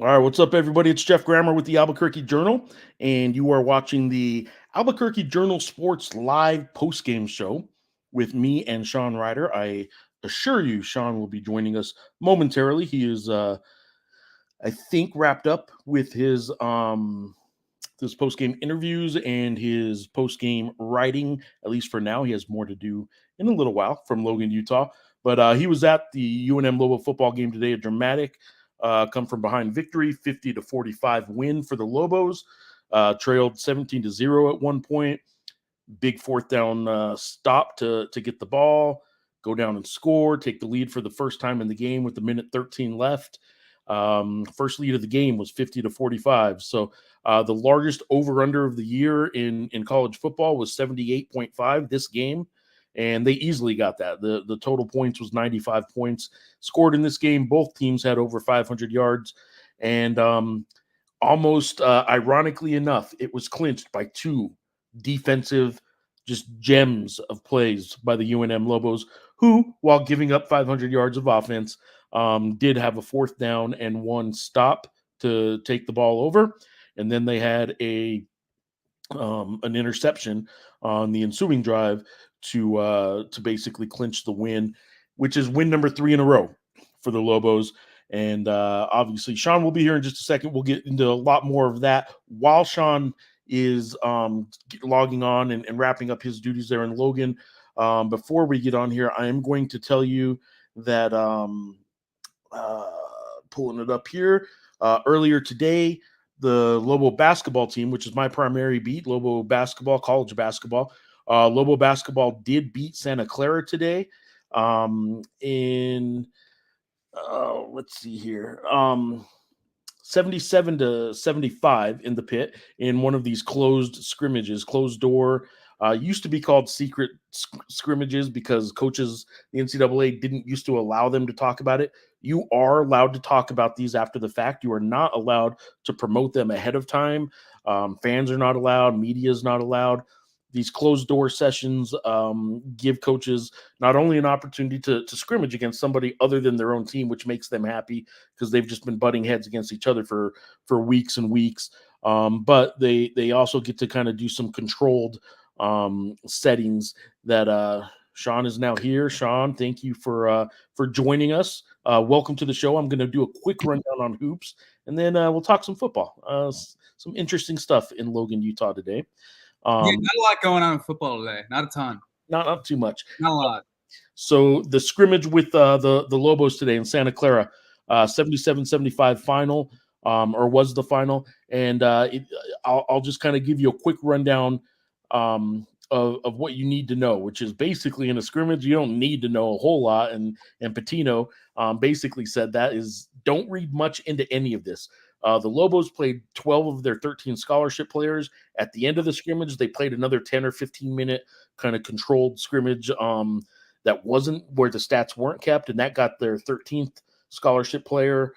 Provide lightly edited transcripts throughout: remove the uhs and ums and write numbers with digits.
All right, what's up, everybody? It's Geoff Grammer with the Albuquerque Journal, and you are watching the Albuquerque Journal Sports Live postgame show with me and Sean Reider. I assure you, Sean will be joining us momentarily. He is, I think, wrapped up with his post-game interviews and his post-game writing. At least for now, he has more to do in a little while from Logan, Utah. But he was at the UNM Lobo football game today. A dramatic come from behind victory, 50-45 win for the Lobos. Trailed 17-0 at one point. Big fourth down stop to get the ball, go down and score, take the lead for the first time in the game with a minute 13 left. First lead of the game was 50-45. So the largest over-under of the year in college football was 78.5 this game, and they easily got that. The total points was 95 points scored in this game. Both teams had over 500 yards, and almost ironically enough, it was clinched by two defensive just gems of plays by the UNM Lobos, who, while giving up 500 yards of offense, did have a fourth down and one stop to take the ball over, and then they had an interception on the ensuing drive to basically clinch the win, which is win number 3 in a row for the Lobos. And obviously, Sean will be here in just a second. We'll get into a lot more of that while Sean is logging on and wrapping up his duties there in Logan. Before we get on here, I am going to tell you that pulling it up here earlier today, the Lobo basketball team, which is my primary beat, Lobo basketball, college basketball. Lobo basketball did beat Santa Clara today in let's see here. 77-75 in the pit in one of these closed scrimmages, closed door. Used to be called secret scrimmages because coaches, the NCAA, didn't used to allow them to talk about it. You are allowed to talk about these after the fact. You are not allowed to promote them ahead of time. Fans are not allowed. Media is not allowed. These closed door sessions give coaches not only an opportunity to scrimmage against somebody other than their own team, which makes them happy because they've just been butting heads against each other for weeks and weeks. But they also get to kind of do some controlled settings that Sean is now here. Sean, thank you for joining us. Welcome to the show. I'm going to do a quick rundown on hoops, and then we'll talk some football. Some interesting stuff in Logan, Utah today. Yeah, not a lot going on in football today. Not a ton. Not too much. Not a lot. So the scrimmage with the Lobos today in Santa Clara, 77-75 final, or was the final. And I'll just kind of give you a quick rundown of what you need to know, which is basically in a scrimmage, you don't need to know a whole lot. And Patino basically said that is don't read much into any of this. The Lobos played 12 of their 13 scholarship players. At the end of the scrimmage, they played another 10 or 15-minute kind of controlled scrimmage that wasn't where the stats weren't kept, and that got their 13th scholarship player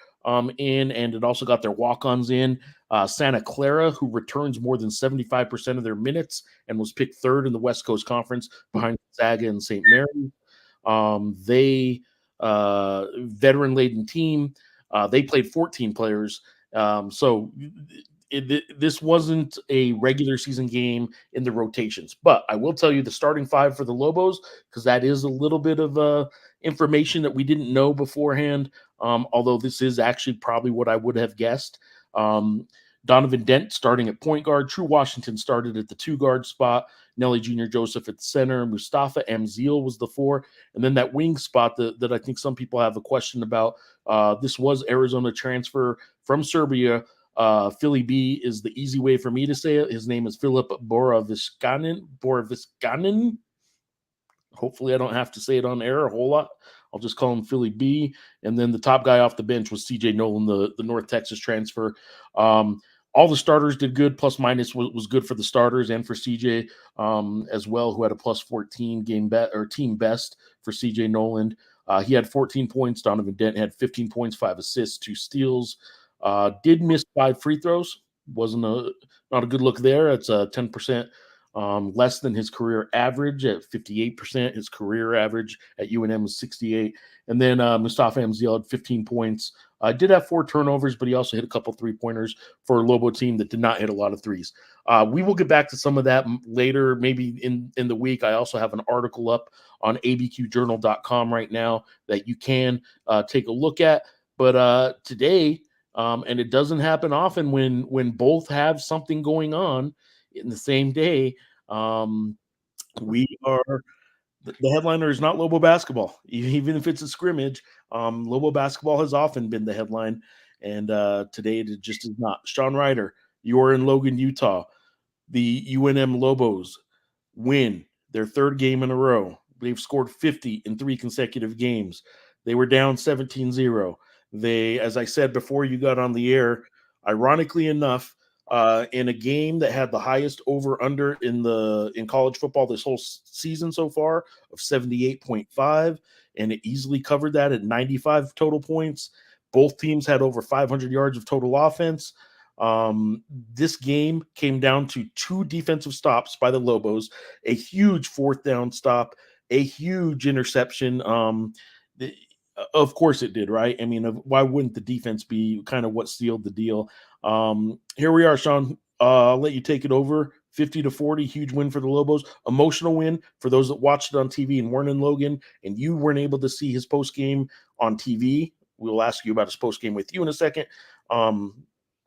in, and it also got their walk-ons in. Santa Clara, who returns more than 75% of their minutes and was picked third in the West Coast Conference behind Gonzaga and St. Mary's. They veteran-laden team. They played 14 players. So this wasn't a regular season game in the rotations, but I will tell you the starting five for the Lobos, because that is a little bit of information that we didn't know beforehand. Although this is actually probably what I would have guessed. Donovan Dent starting at point guard. True Washington started at the 2 guard spot. Nelly Jr. Joseph at the center. Mustafa Amzil was the 4. And then that wing spot that I think some people have a question about. This was Arizona transfer from Serbia. Philly B is the easy way for me to say it. His name is Filip Boroviskanin. Hopefully I don't have to say it on air a whole lot. I'll just call him Philly B. And then the top guy off the bench was CJ Nolan, the North Texas transfer. All the starters did good. Plus minus was good for the starters and for CJ as well, who had a plus 14 team best for CJ Nolan. He had 14 points. Donovan Dent had 15 points, 5 assists, 2 steals. Did miss 5 free throws. Not a good look there. It's a 10% less than his career average at 58%. His career average at UNM was 68. And then Mustafa Amzil had 15 points. Did have 4 turnovers, but he also hit a couple 3-pointers for a Lobo team that did not hit a lot of threes. We will get back to some of that later, maybe in the week. I also have an article up on abqjournal.com right now that you can take a look at. But today, and it doesn't happen often when both have something going on in the same day, we are the headliner is not Lobo basketball, even if it's a scrimmage. Lobo basketball has often been the headline, and today it just is not. Sean Reider, you're in Logan, Utah. The UNM Lobos win their 3rd game in a row. They've scored 50 in 3 consecutive games. They were down 17-0. They, as I said before you got on the air, ironically enough, in a game that had the highest over/under in college football this whole season so far of 78.5, and it easily covered that at 95 total points. Both teams had over 500 yards of total offense. This game came down to 2 defensive stops by the Lobos, a huge 4th down stop, a huge interception. Of course it did, right? I mean, why wouldn't the defense be kind of what sealed the deal? Here we are, Sean. I'll let you take it over. 50-40, huge win for the Lobos. Emotional win for those that watched it on TV and weren't in Logan, and you weren't able to see his post game on TV. We'll ask you about his post game with you in a second.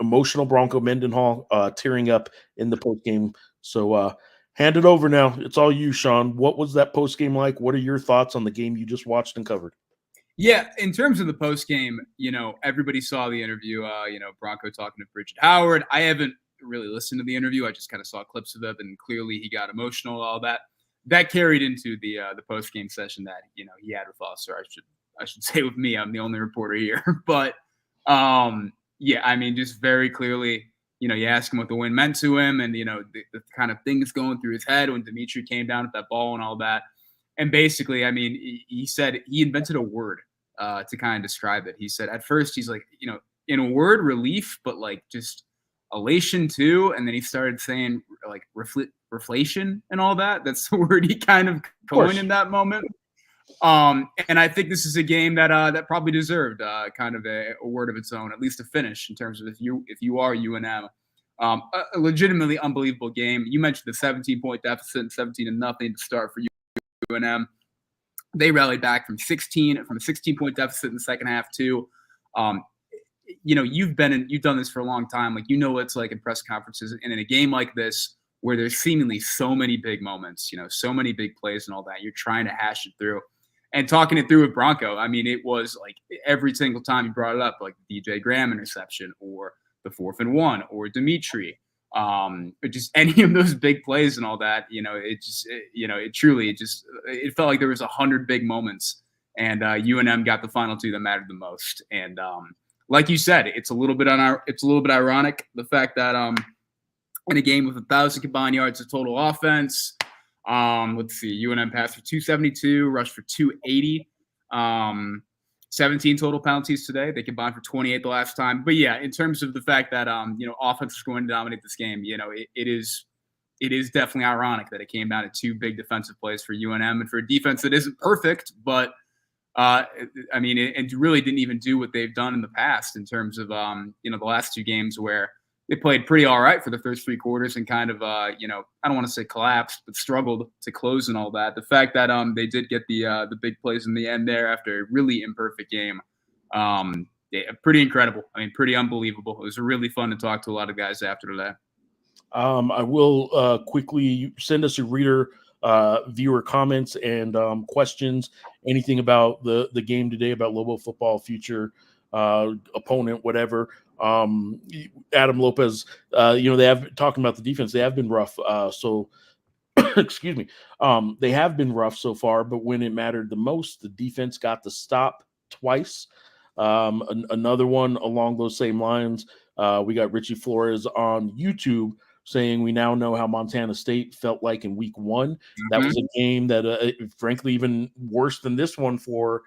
Emotional Bronco Mendenhall tearing up in the post game. So hand it over now. It's all you, Sean. What was that post game like? What are your thoughts on the game you just watched and covered? Yeah, in terms of the post game, everybody saw the interview. Bronco talking to Bridget Howard. I haven't really listened to the interview. I just kind of saw clips of it, and clearly he got emotional. All that carried into the post game session that he had with us, or I should say with me. I'm the only reporter here, but yeah, I mean, just very clearly, you ask him what the win meant to him, and the kind of things going through his head when Dimitri came down with that ball and all that. And basically, I mean, he said he invented a word to kind of describe it. He said at first he's like, in a word, relief, but like just elation too. And then he started saying like reflation and all that. That's the word he kind of coined in that moment. And I think this is a game that probably deserved kind of a word of its own, at least a finish in terms of if you are UNM. A legitimately unbelievable game. You mentioned the 17-point deficit and 17-0 to start for UNM. They rallied back from a 16-point deficit in the second half too. You've done this for a long time. Like, what it's like in press conferences and in a game like this where there's seemingly so many big moments, so many big plays and all that. You're trying to hash it through. And talking it through with Bronco, I mean, it was like every single time you brought it up, like the DJ Graham interception or the 4th and 1 or Dimitri. Or just any of those big plays and all that, it felt like there was 100 big moments, and UNM got the final 2 that mattered the most. And like you said, it's a little bit ironic the fact that in a game with 1,000 combined yards of total offense, let's see, UNM passed for 272, rushed for 280. 17 total penalties today. They combined for 28 the last time. But yeah, in terms of the fact that offense is going to dominate this game, it is definitely ironic that it came down to 2 big defensive plays for UNM and for a defense that isn't perfect, but it really didn't even do what they've done in the past in terms of the last 2 games where they played pretty all right for the first 3 quarters and kind of I don't want to say collapsed, but struggled to close and all that. The fact that they did get the big plays in the end there after a really imperfect game, pretty incredible. I mean, pretty unbelievable. It was really fun to talk to a lot of guys after that. I will quickly send us a reader viewer comments and questions, anything about the game today, about Lobo football, future opponent, whatever. Adam Lopez, they have talking about the defense. They have been rough. So excuse me. They have been rough so far, but when it mattered the most, the defense got the stop twice. Another one along those same lines. We got Richie Flores on YouTube saying we now know how Montana State felt like in week 1. That was a game that, frankly, even worse than this one for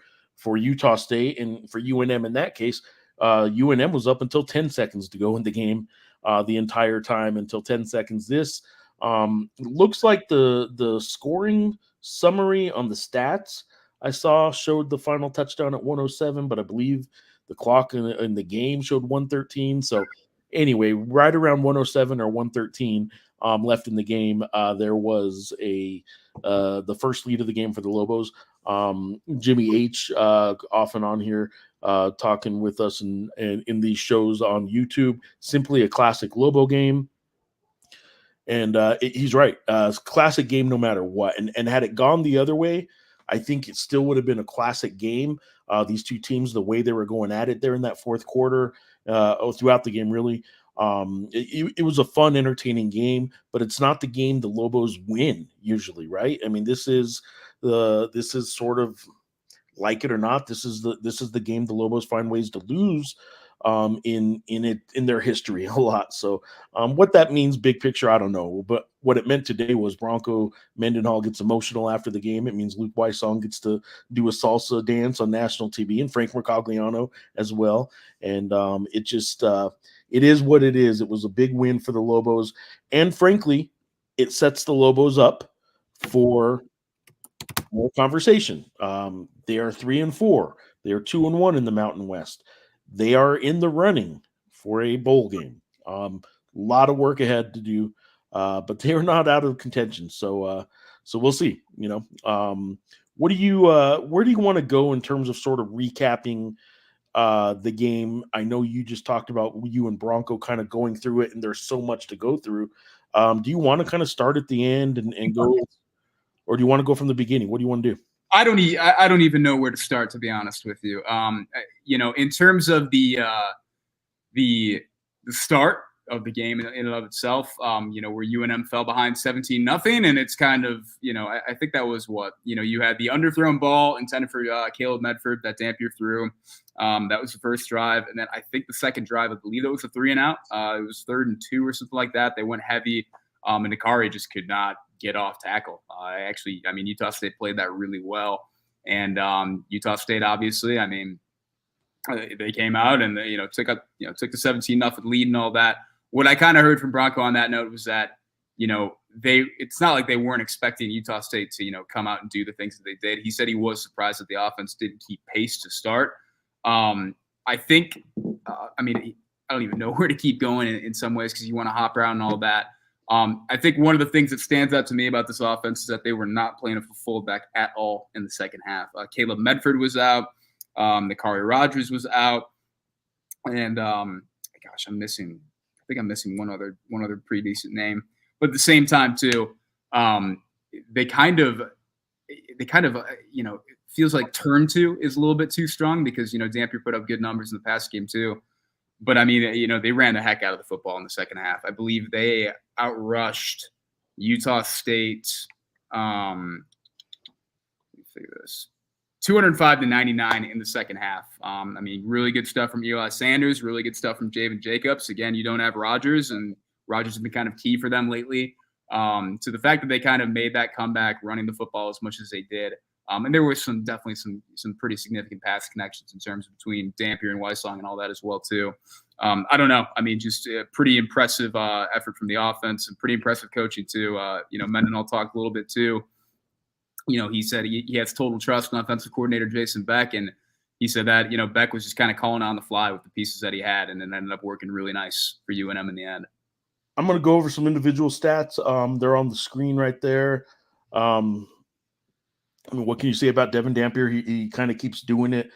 Utah State and for UNM in that case. UNM was up until 10 seconds to go in the game the entire time until 10 seconds. This Looks like the scoring summary on the stats I saw showed the final touchdown at 107, but I believe the clock in the game showed 113. So anyway, right around 107 or 113 left in the game, there was the first lead of the game for the Lobos. Jimmy H off and on here talking with us and in these shows on YouTube. Simply a classic Lobo game. And he's right. Classic game no matter what. And had it gone the other way, I think it still would have been a classic game. These two teams, the way they were going at it there in that fourth quarter, throughout the game, really. It was a fun, entertaining game, but it's not the game the Lobos win usually, right? I mean, this is sort of, like it or not, this is the game the Lobos find ways to lose in their history a lot. So what that means, big picture, I don't know. But what it meant today was Bronco Mendenhall gets emotional after the game. It means Luke Wysong gets to do a salsa dance on national TV, and Frank Mercogliano as well. And it just it is what it is. It was a big win for the Lobos, and frankly, it sets the Lobos up for more conversation. They are 3-4. They are 2-1 in the Mountain West. They are in the running for a bowl game. A lot of work ahead to do, but they are not out of contention. So we'll see. What do you where do you want to go in terms of sort of recapping the game? I know you just talked about you and Bronco kind of going through it, and there's so much to go through. Do you want to kind of start at the end and go, or do you want to go from the beginning? What do you want to do? I don't even know where to start, to be honest with you. In terms of the start of the game in and of itself, where UNM fell behind 17-0, and it's kind of, I think that was what, you had the underthrown ball intended for Caleb Medford that Dampier threw. That was the first drive, and then I think the second drive, I believe that was a 3-and-out. It was 3rd and 2 or something like that. They went heavy, and Nikari just could not get off tackle. Utah State played that really well, and Utah State, obviously, they came out and took the 17-0 lead and all that. What I kind of heard from Bronco on that note was that it's not like they weren't expecting Utah State to come out and do the things that they did. He said he was surprised that the offense didn't keep pace to start. I think, I don't even know where to keep going in some ways, because you want to hop around and all that. I think one of the things that stands out to me about this offense is that they were not playing a fullback at all in the second half. Caleb Medford was out. Nikari Rogers was out. And I'm missing one other pretty decent name. But at the same time, too, they kind of it feels like turn two is a little bit too strong, because, Dampier put up good numbers in the past game, too. But, they ran the heck out of the football in the second half. I believe they outrushed Utah State. Let me figure this. 205-99 in the second half. Really good stuff from Eli Sanders, really good stuff from Javen Jacobs. Again, you don't have Rogers, and Rogers has been kind of key for them lately. So the fact that they kind of made that comeback running the football as much as they did. And there was definitely some pretty significant pass connections in terms of between Dampier and Wysong and all that as well, too. I don't know. Just a pretty impressive effort from the offense, and pretty impressive coaching, too. Mendenhall talked a little bit, too. He said he has total trust in offensive coordinator Jason Beck, and he said that, Beck was just kind of calling on the fly with the pieces that he had, and it ended up working really nice for UNM in the end. I'm going to go over some individual stats. They're on the screen right there. What can you say about Devin Dampier? He kind of keeps doing it.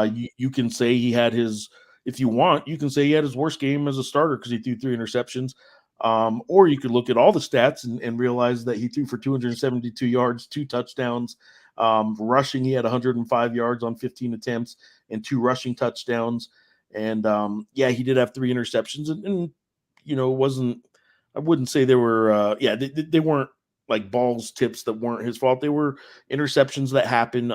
You can say he had his, if you want, you can say he had his worst game as a starter because he threw 3 interceptions. Or you could look at all the stats and realize that he threw for 272 yards, 2 touchdowns. Rushing, he had 105 yards on 15 attempts and 2 rushing touchdowns. And he did have 3 interceptions. And I wouldn't say they were, they weren't like balls tips that weren't his fault. They were interceptions that happen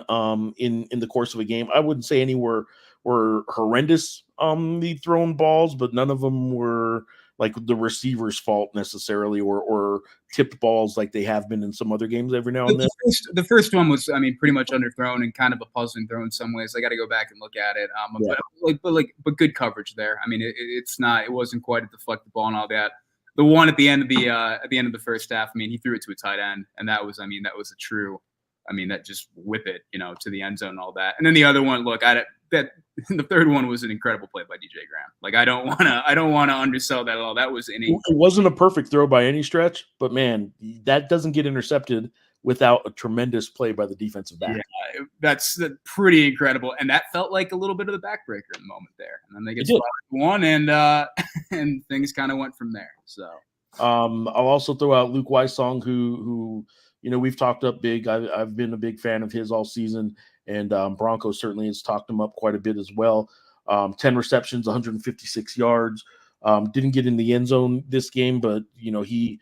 in the course of a game. I wouldn't say any were horrendous the thrown balls, but none of them were like the receiver's fault necessarily, or tipped balls like they have been in some other games every now and then. The first one was, pretty much underthrown and kind of a puzzling throw in some ways. I got to go back and look at it. But good coverage there. It wasn't quite a deflected ball and all that. the one at the end of the first half. I mean, he threw it to a tight end, and that was a true. I mean, that just whip it, to the end zone and all that. And then the other one, look, the third one was an incredible play by DJ Graham. Like, I don't want to undersell that at all. That was It wasn't a perfect throw by any stretch, but man, that doesn't get intercepted without a tremendous play by the defensive back. Yeah, that's pretty incredible. And that felt like a little bit of the backbreaker in the moment there. And then they get spotted one, and things kind of went from there. So I'll also throw out Luke Weissong, who we've talked up big. I've been a big fan of his all season, and Broncos certainly has talked him up quite a bit as well. 10 receptions, 156 yards. Didn't get in the end zone this game, but he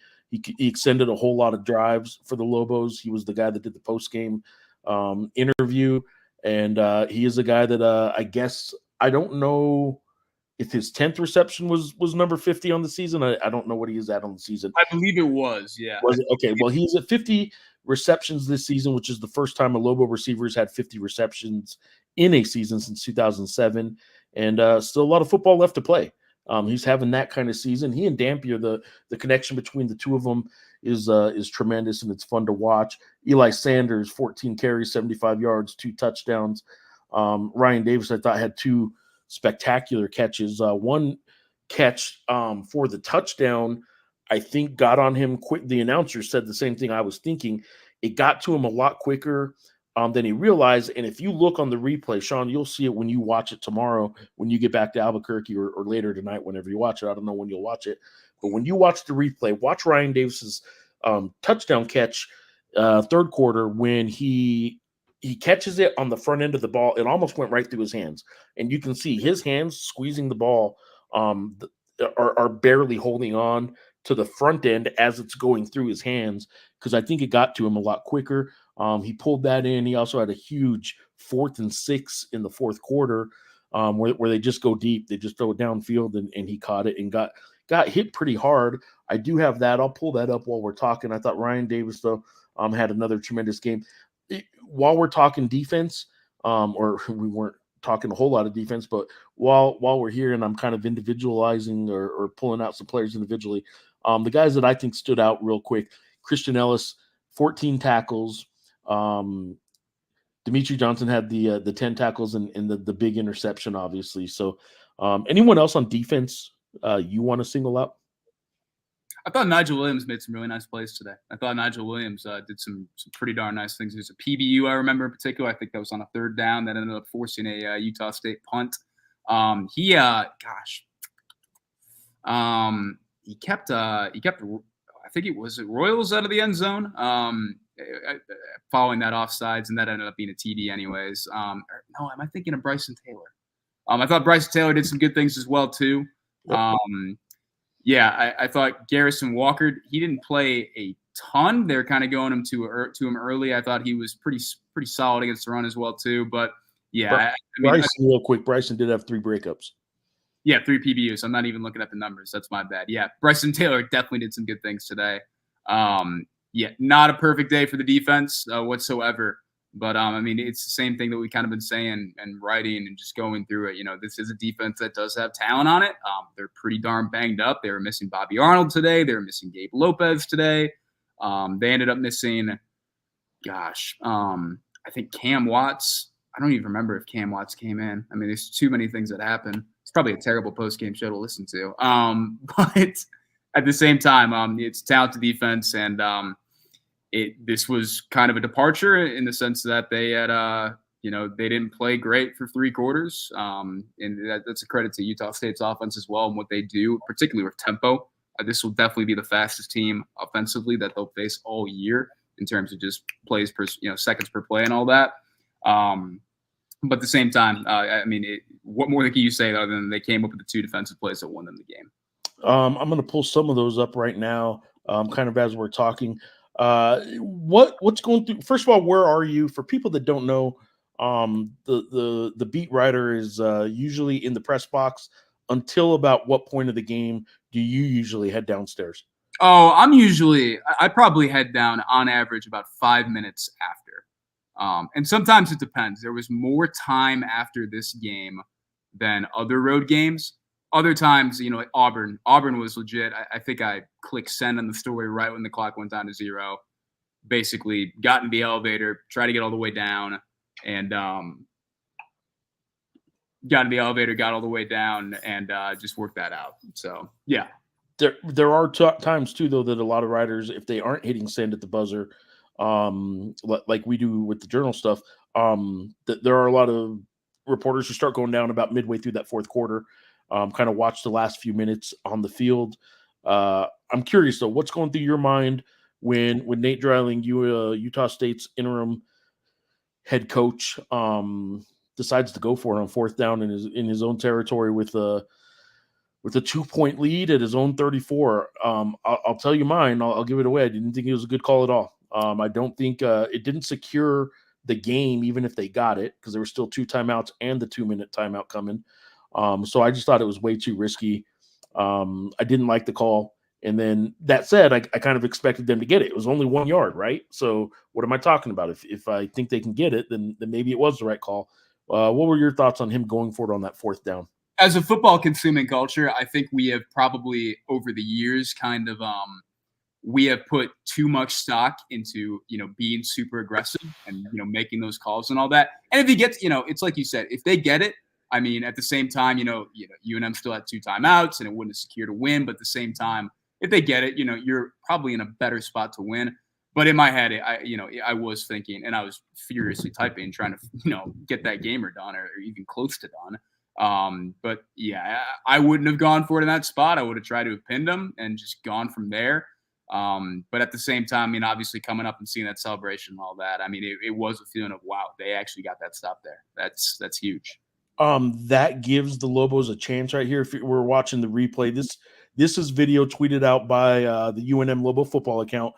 extended a whole lot of drives for the Lobos. He was the guy that did the post-game interview, and he is a guy that I guess I don't know if his 10th reception was number 50 on the season. I don't know what he is at on the season. I believe it was, yeah. Was it? Okay, well, he's at 50 receptions this season, which is the first time a Lobo receiver has had 50 receptions in a season since 2007, and still a lot of football left to play. He's having that kind of season. He and Dampier, the connection between the two of them is tremendous, and it's fun to watch. Eli Sanders, 14 carries, 75 yards, 2 touchdowns. Ryan Davis, I thought, had 2 spectacular catches. One catch for the touchdown, I think, got on him quick. The announcer said the same thing I was thinking. It got to him a lot quicker than he realized. And if you look on the replay, Sean, you'll see it when you watch it tomorrow, when you get back to Albuquerque, or later tonight, whenever you watch it. I don't know when you'll watch it, but when you watch the replay, watch Ryan Davis's touchdown catch, third quarter, when he catches it on the front end of the ball. It almost went right through his hands, and you can see his hands squeezing the ball are barely holding on to the front end as it's going through his hands, because I think it got to him a lot quicker. He pulled that in. He also had a huge 4th and 6 in the fourth quarter, where they just go deep. They just throw it downfield, and he caught it and got hit pretty hard. I do have that. I'll pull that up while we're talking. I thought Ryan Davis, though, had another tremendous game. While we're talking defense, or we weren't talking a whole lot of defense, but while we're here and I'm kind of individualizing or pulling out some players individually, the guys that I think stood out real quick: Christian Ellis, 14 tackles. Dimitri Johnson had the 10 tackles and the big interception, obviously. So anyone else on defense you want to single out? I thought Nigel Williams made some really nice plays today. I thought Nigel Williams did some pretty darn nice things. There's a PBU I remember in particular. I think that was on a 3rd down that ended up forcing a Utah State punt. He kept I think it was Royals out of the end zone, following that offsides, and that ended up being a TD anyways. No, am I thinking of Bryson Taylor? I thought Bryson Taylor did some good things as well too. Yeah, I thought Garrison Walker, he didn't play a ton. They were kind of going to him early. I thought he was pretty solid against the run as well too. But yeah, Bryson, real quick, Bryson did have 3 breakups. Yeah, 3 PBUs. I'm not even looking at the numbers. That's my bad. Yeah, Bryson Taylor definitely did some good things today. Yeah, not a perfect day for the defense whatsoever. But, I mean, it's the same thing that we kind of been saying and writing and just going through it. This is a defense that does have talent on it. They're pretty darn banged up. They were missing Bobby Arnold today. They were missing Gabe Lopez today. They ended up missing, I think Cam Watts. I don't even remember if Cam Watts came in. I mean, there's too many things that happen. It's probably a terrible post-game show to listen to. But at the same time, it's talented defense, and this was kind of a departure in the sense that they had, they didn't play great for 3 quarters. And that's a credit to Utah State's offense as well and what they do, particularly with tempo. This will definitely be the fastest team offensively that they'll face all year in terms of just plays per, seconds per play and all that. But at the same time, what more can you say other than they came up with the 2 defensive plays that won them the game? I'm going to pull some of those up right now, kind of as we're talking. What's going through? First of all, where are you? For people that don't know, the beat writer is usually in the press box. Until about what point of the game do you usually head downstairs? Oh, I probably head down on average about 5 minutes after. And sometimes it depends. There was more time after this game than other road games. Other times, like Auburn was legit. I think I clicked send on the story right when the clock went down to 0. Basically got in the elevator, tried to get all the way down, and got in the elevator, got all the way down, and just worked that out. So, yeah. There are times too, though, that a lot of writers, if they aren't hitting send at the buzzer, like we do with the journal stuff, that there are a lot of reporters who start going down about midway through that fourth quarter, kind of watch the last few minutes on the field. I'm curious though, what's going through your mind when Nate Dreiling, Utah State's interim head coach, decides to go for it on fourth down in his own territory with a 2-point lead at his own 34. I'll tell you mine. I'll give it away. I didn't think it was a good call at all. I don't think it didn't secure the game, even if they got it, because there were still 2 timeouts and the 2-minute timeout coming. So I just thought it was way too risky. I didn't like the call. And then that said, I kind of expected them to get it. It was only 1 yard, right? So what am I talking about? If I think they can get it, then maybe it was the right call. What were your thoughts on him going for it on that fourth down? As a football consuming culture, I think we have probably over the years kind of we have put too much stock into being super aggressive and making those calls and all that. And if he gets, it's like you said, if they get it, I mean, at the same time, UNM still had 2 timeouts and it wouldn't have secured a win. But at the same time, if they get it, you're probably in a better spot to win. But in my head, I was thinking, and I was furiously typing, trying to get that gamer done or even close to done. But yeah, I wouldn't have gone for it in that spot. I would have tried to have pinned him and just gone from there. But at the same time, I mean, obviously coming up and seeing that celebration and all that, I mean, it was a feeling of, wow, they actually got that stop there. That's huge. That gives the Lobos a chance right here. If we're watching the replay, this is video tweeted out by the UNM Lobo football account.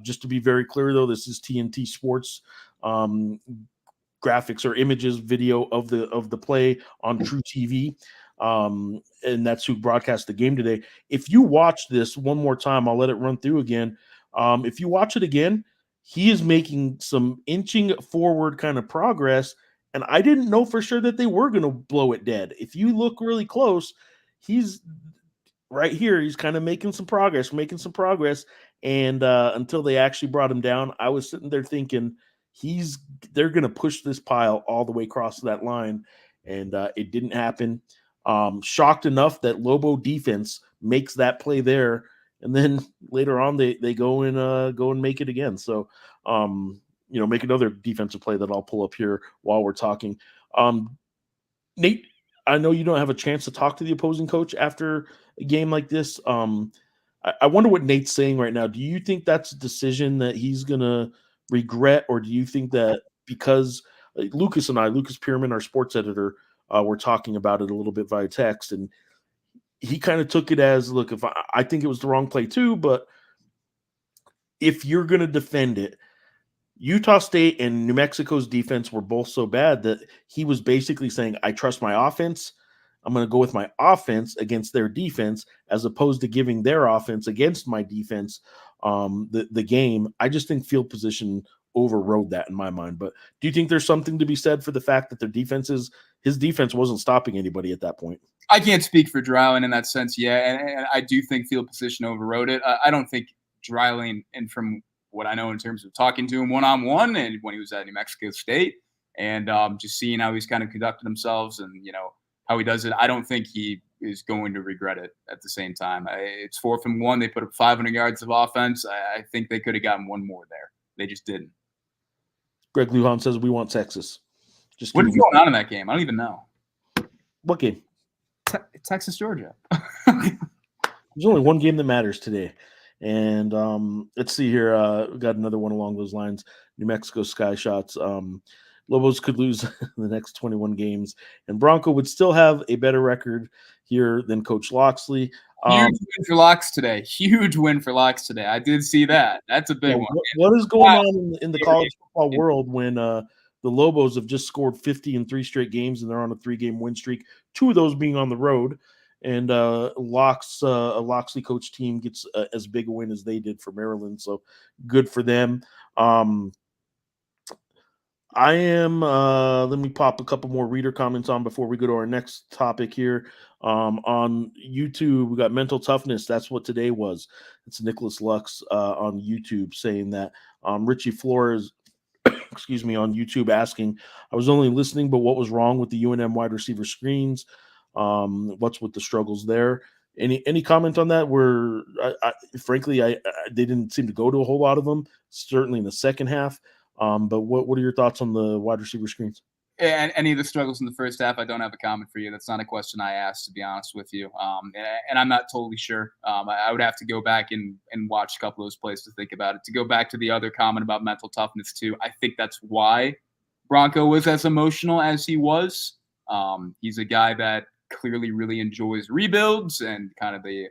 Just to be very clear, though, this is TNT Sports graphics or images, video of the play on True TV, and that's who broadcast the game today. If you watch this one more time, I'll let it run through again. If you watch it again, he is making some inching forward kind of progress. And I didn't know for sure that they were going to blow it dead. If you look really close, he's right here. He's kind of making some progress. And until they actually brought him down, I was sitting there thinking they're going to push this pile all the way across that line. And it didn't happen. Shocked enough that Lobo defense makes that play there. And then later on, they go and make it again. So, make another defensive play that I'll pull up here while we're talking. Nate, I know you don't have a chance to talk to the opposing coach after a game like this. I wonder what Nate's saying right now. Do you think that's a decision that he's going to regret, or do you think that because Lucas Pierman, our sports editor, were talking about it a little bit via text, and he kind of took it as, look, if I think it was the wrong play too, but if you're going to defend it, Utah State and New Mexico's defense were both so bad that he was basically saying, I trust my offense. I'm going to go with my offense against their defense, as opposed to giving their offense against my defense the game. I just think field position overrode that in my mind. But do you think there's something to be said for the fact that his defense wasn't stopping anybody at that point? I can't speak for Dreiling in that sense yet, and I do think field position overrode it. I don't think Dreiling, and from what I know in terms of talking to him one-on-one and when he was at New Mexico State and just seeing how he's kind of conducted himself and, how he does it, I don't think he is going to regret it at the same time. It's 4th and 1. They put up 500 yards of offense. I think they could have gotten one more there. They just didn't. Greg Lujan says we want Texas. What is going on in that game? I don't even know. What game? Texas, Georgia. There's only one game that matters today. And let's see here. We got another one along those lines. New Mexico Sky Shots. Lobos could lose the next 21 games, and Bronco would still have a better record here than Coach Loxley. Huge win for Locks today. Huge win for Locks today. I did see that. That's a big one. What is going on in the college football world when the Lobos have just scored 50 in 3 straight games, and they're on a 3-game win streak, 2 of those being on the road, and a Loxley coach team gets as big a win as they did for Maryland, so good for them. I am. Let me pop a couple more reader comments on before we go to our next topic here. On YouTube, we got mental toughness. That's what today was. It's Nicholas Lux on YouTube saying that. Richie Flores, excuse me, on YouTube asking, I was only listening, but what was wrong with the UNM wide receiver screens? What's with the struggles there? Any comment on that? Where frankly, they didn't seem to go to a whole lot of them. Certainly in the second half. But what are your thoughts on the wide receiver screens? And any of the struggles in the first half, I don't have a comment for you. That's not a question I asked, to be honest with you. And I'm not totally sure. I would have to go back and watch a couple of those plays to think about it. To go back to the other comment about mental toughness too, I think that's why Bronco was as emotional as he was. He's a guy that clearly really enjoys rebuilds and kind of the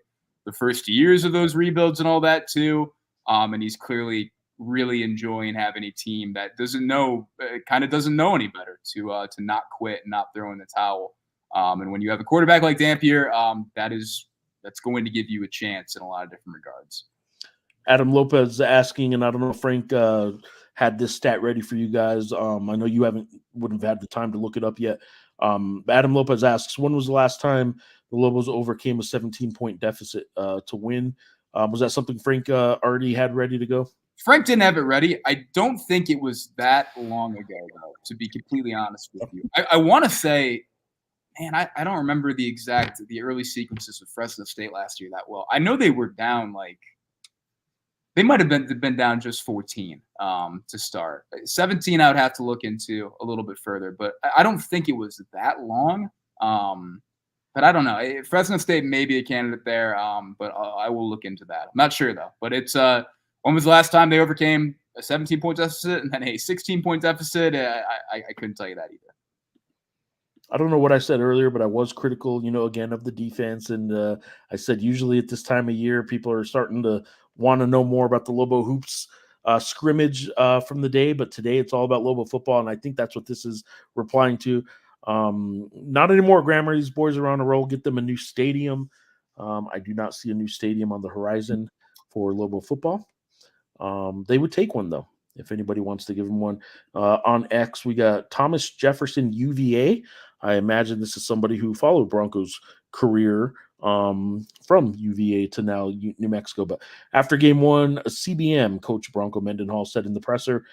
first years of those rebuilds and all that too. And he's clearly really enjoying having a team that doesn't know any better to not quit and not throw in the towel. And when you have a quarterback like Dampier, that's going to give you a chance in a lot of different regards. Adam Lopez asking, and I don't know if Frank had this stat ready for you guys. I know you wouldn't have had the time to look it up yet. Adam Lopez asks, when was the last time the Lobos overcame a 17-point deficit to win? Was that something Frank already had ready to go? Frank didn't have it ready. I don't think it was that long ago, though, to be completely honest with you. I want to say, man, I don't remember the early sequences of Fresno State last year that well. I know they were down they might have been down just 14 to start. 17 I would have to look into a little bit further, but I don't think it was that long. But I don't know. Fresno State may be a candidate there, but I will look into that. I'm not sure, though. But it's when was the last time they overcame a 17-point deficit and then a 16-point deficit? I couldn't tell you that either. I don't know what I said earlier, but I was critical, again, of the defense. And I said usually at this time of year, people are starting to want to know more about the Lobo Hoops scrimmage from the day. But today it's all about Lobo football. And I think that's what this is replying to. Not anymore, Grammar. These boys are on a roll. Get them a new stadium. I do not see a new stadium on the horizon for Lobo football. They would take one, though, if anybody wants to give them one. On X, we got Thomas Jefferson, UVA. I imagine this is somebody who followed Bronco's career from UVA to now New Mexico. But after game one, a CBM, Coach Bronco Mendenhall said in the presser,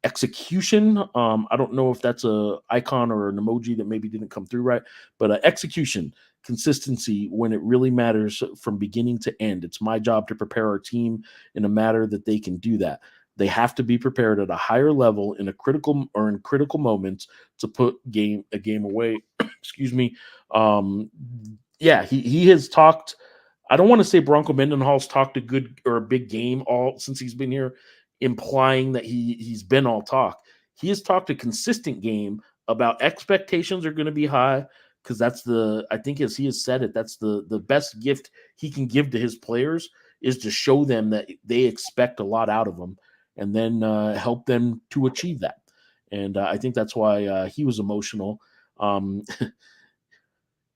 execution. I don't know if that's a icon or an emoji that maybe didn't come through right, but execution, consistency when it really matters from beginning to end. It's my job to prepare our team in a manner that they can do that. They have to be prepared at a higher level in critical moments to put a game away. Excuse me. Yeah, he has talked. I don't want to say Bronco Mendenhall's talked a good or a big game all since he's been here, implying that he's been all talk. He has talked a consistent game about expectations are going to be high because I think as he has said it, that's the best gift he can give to his players is to show them that they expect a lot out of them and then help them to achieve that. And I think that's why he was emotional.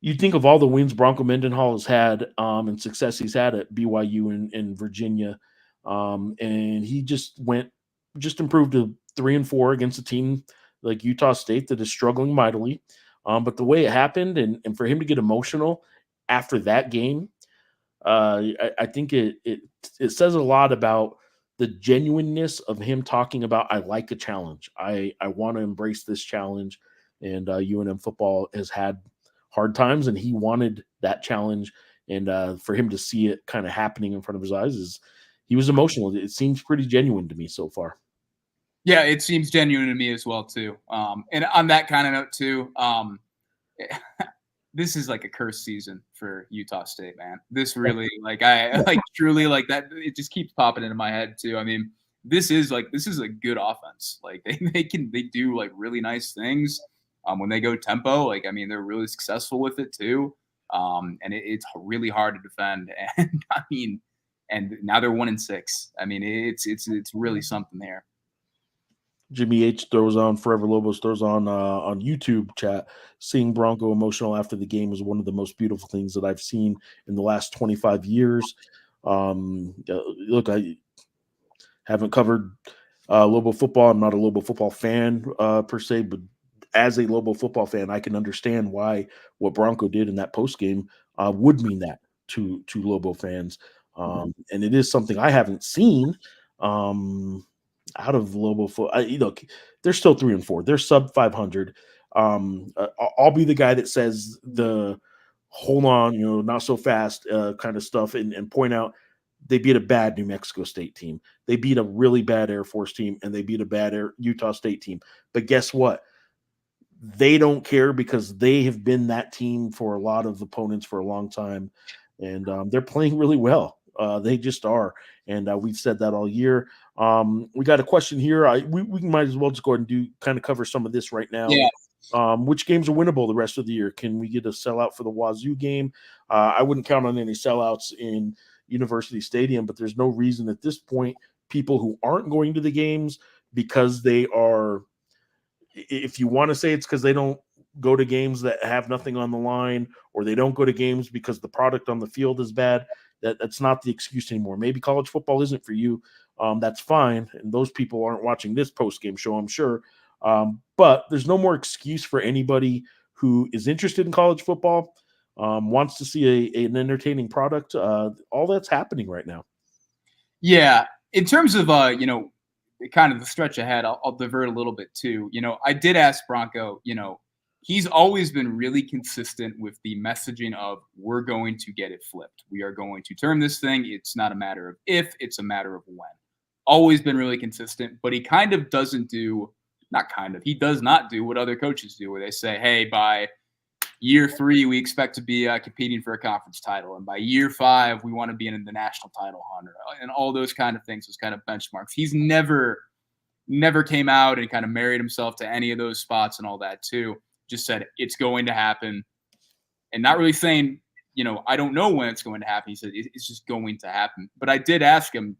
You think of all the wins Bronco Mendenhall has had and success he's had at BYU and Virginia, and he just improved to 3-4 against a team like Utah State that is struggling mightily. But the way it happened and for him to get emotional after that game, I think it says a lot about the genuineness of him talking about, I like a challenge. I want to embrace this challenge. And UNM football has had hard times, and he wanted that challenge. And for him to see it kind of happening in front of his eyes he was emotional. It seems pretty genuine to me so far. Yeah, it seems genuine to me as well, too. And on that kind of note, too, this is like a cursed season for Utah State, man. This really, truly, that. It just keeps popping into my head too. I mean, this is a good offense. Like they do like really nice things. When they go tempo, they're really successful with it too. And it's really hard to defend. And and now they're 1-6. I mean, it's really something there. Jimmy H throws on Forever Lobos throws on YouTube chat. Seeing Bronco emotional after the game is one of the most beautiful things that I've seen in the last 25 years. Look, I haven't covered Lobo football. I'm not a Lobo football fan per se, but as a Lobo football fan, I can understand why what Bronco did in that post game would mean that to Lobo fans. And it is something I haven't seen out of Lobo football. They're still 3-4. They're sub 500. I'll be the guy that says the hold on, not so fast kind of stuff, and point out they beat a bad New Mexico State team. They beat a really bad Air Force team, and they beat a bad Utah State team. But guess what? They don't care because they have been that team for a lot of opponents for a long time, and they're playing really well. They just are, and we've said that all year. We got a question here. We might as well just go ahead and kind of cover some of this right now. Yeah. Which games are winnable the rest of the year? Can we get a sellout for the Wazoo game? I wouldn't count on any sellouts in University Stadium, but there's no reason at this point people who aren't going to the games because they are, if you want to say it's because they don't go to games that have nothing on the line, or they don't go to games because the product on the field is bad, that's not the excuse anymore. Maybe college football isn't for you. That's fine. And those people aren't watching this post-game show, I'm sure. But there's no more excuse for anybody who is interested in college football, wants to see an entertaining product. All that's happening right now. Yeah. In terms of, kind of the stretch ahead, I'll divert a little bit too. I did ask Bronco, he's always been really consistent with the messaging of we're going to get it flipped. We are going to turn this thing. It's not a matter of if, it's a matter of when. Always been really consistent, but he kind of doesn't do, not kind of, he does not do what other coaches do, where they say, hey, by year 3, we expect to be competing for a conference title. And by year 5, we want to be in the national title hunt, and all those kind of things, those kind of benchmarks. He's never came out and kind of married himself to any of those spots and all that too. Just said, it's going to happen. And not really saying, I don't know when it's going to happen. He said, it's just going to happen. But I did ask him,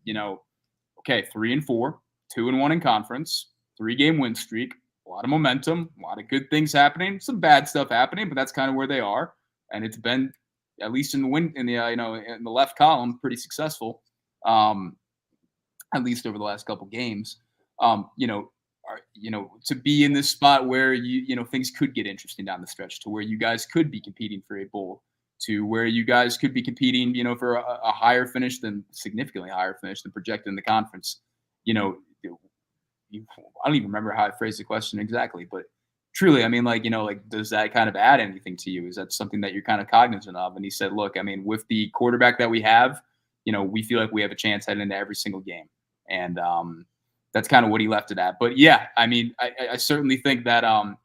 okay, 3-4, 2-1 in conference, 3-game win streak, a lot of momentum, a lot of good things happening, some bad stuff happening, but that's kind of where they are. And it's been, at least in the left column, pretty successful, at least over the last couple games. To be in this spot where things could get interesting down the stretch, to where you guys could be competing for a bowl, to where you guys could be competing, for a higher finish, significantly higher finish than projected in the conference. I don't even remember how I phrased the question exactly, but truly, does that kind of add anything to you? Is that something that you're kind of cognizant of? And he said, look, with the quarterback that we have, we feel like we have a chance heading into every single game. And that's kind of what he left it at. But yeah, I certainly think that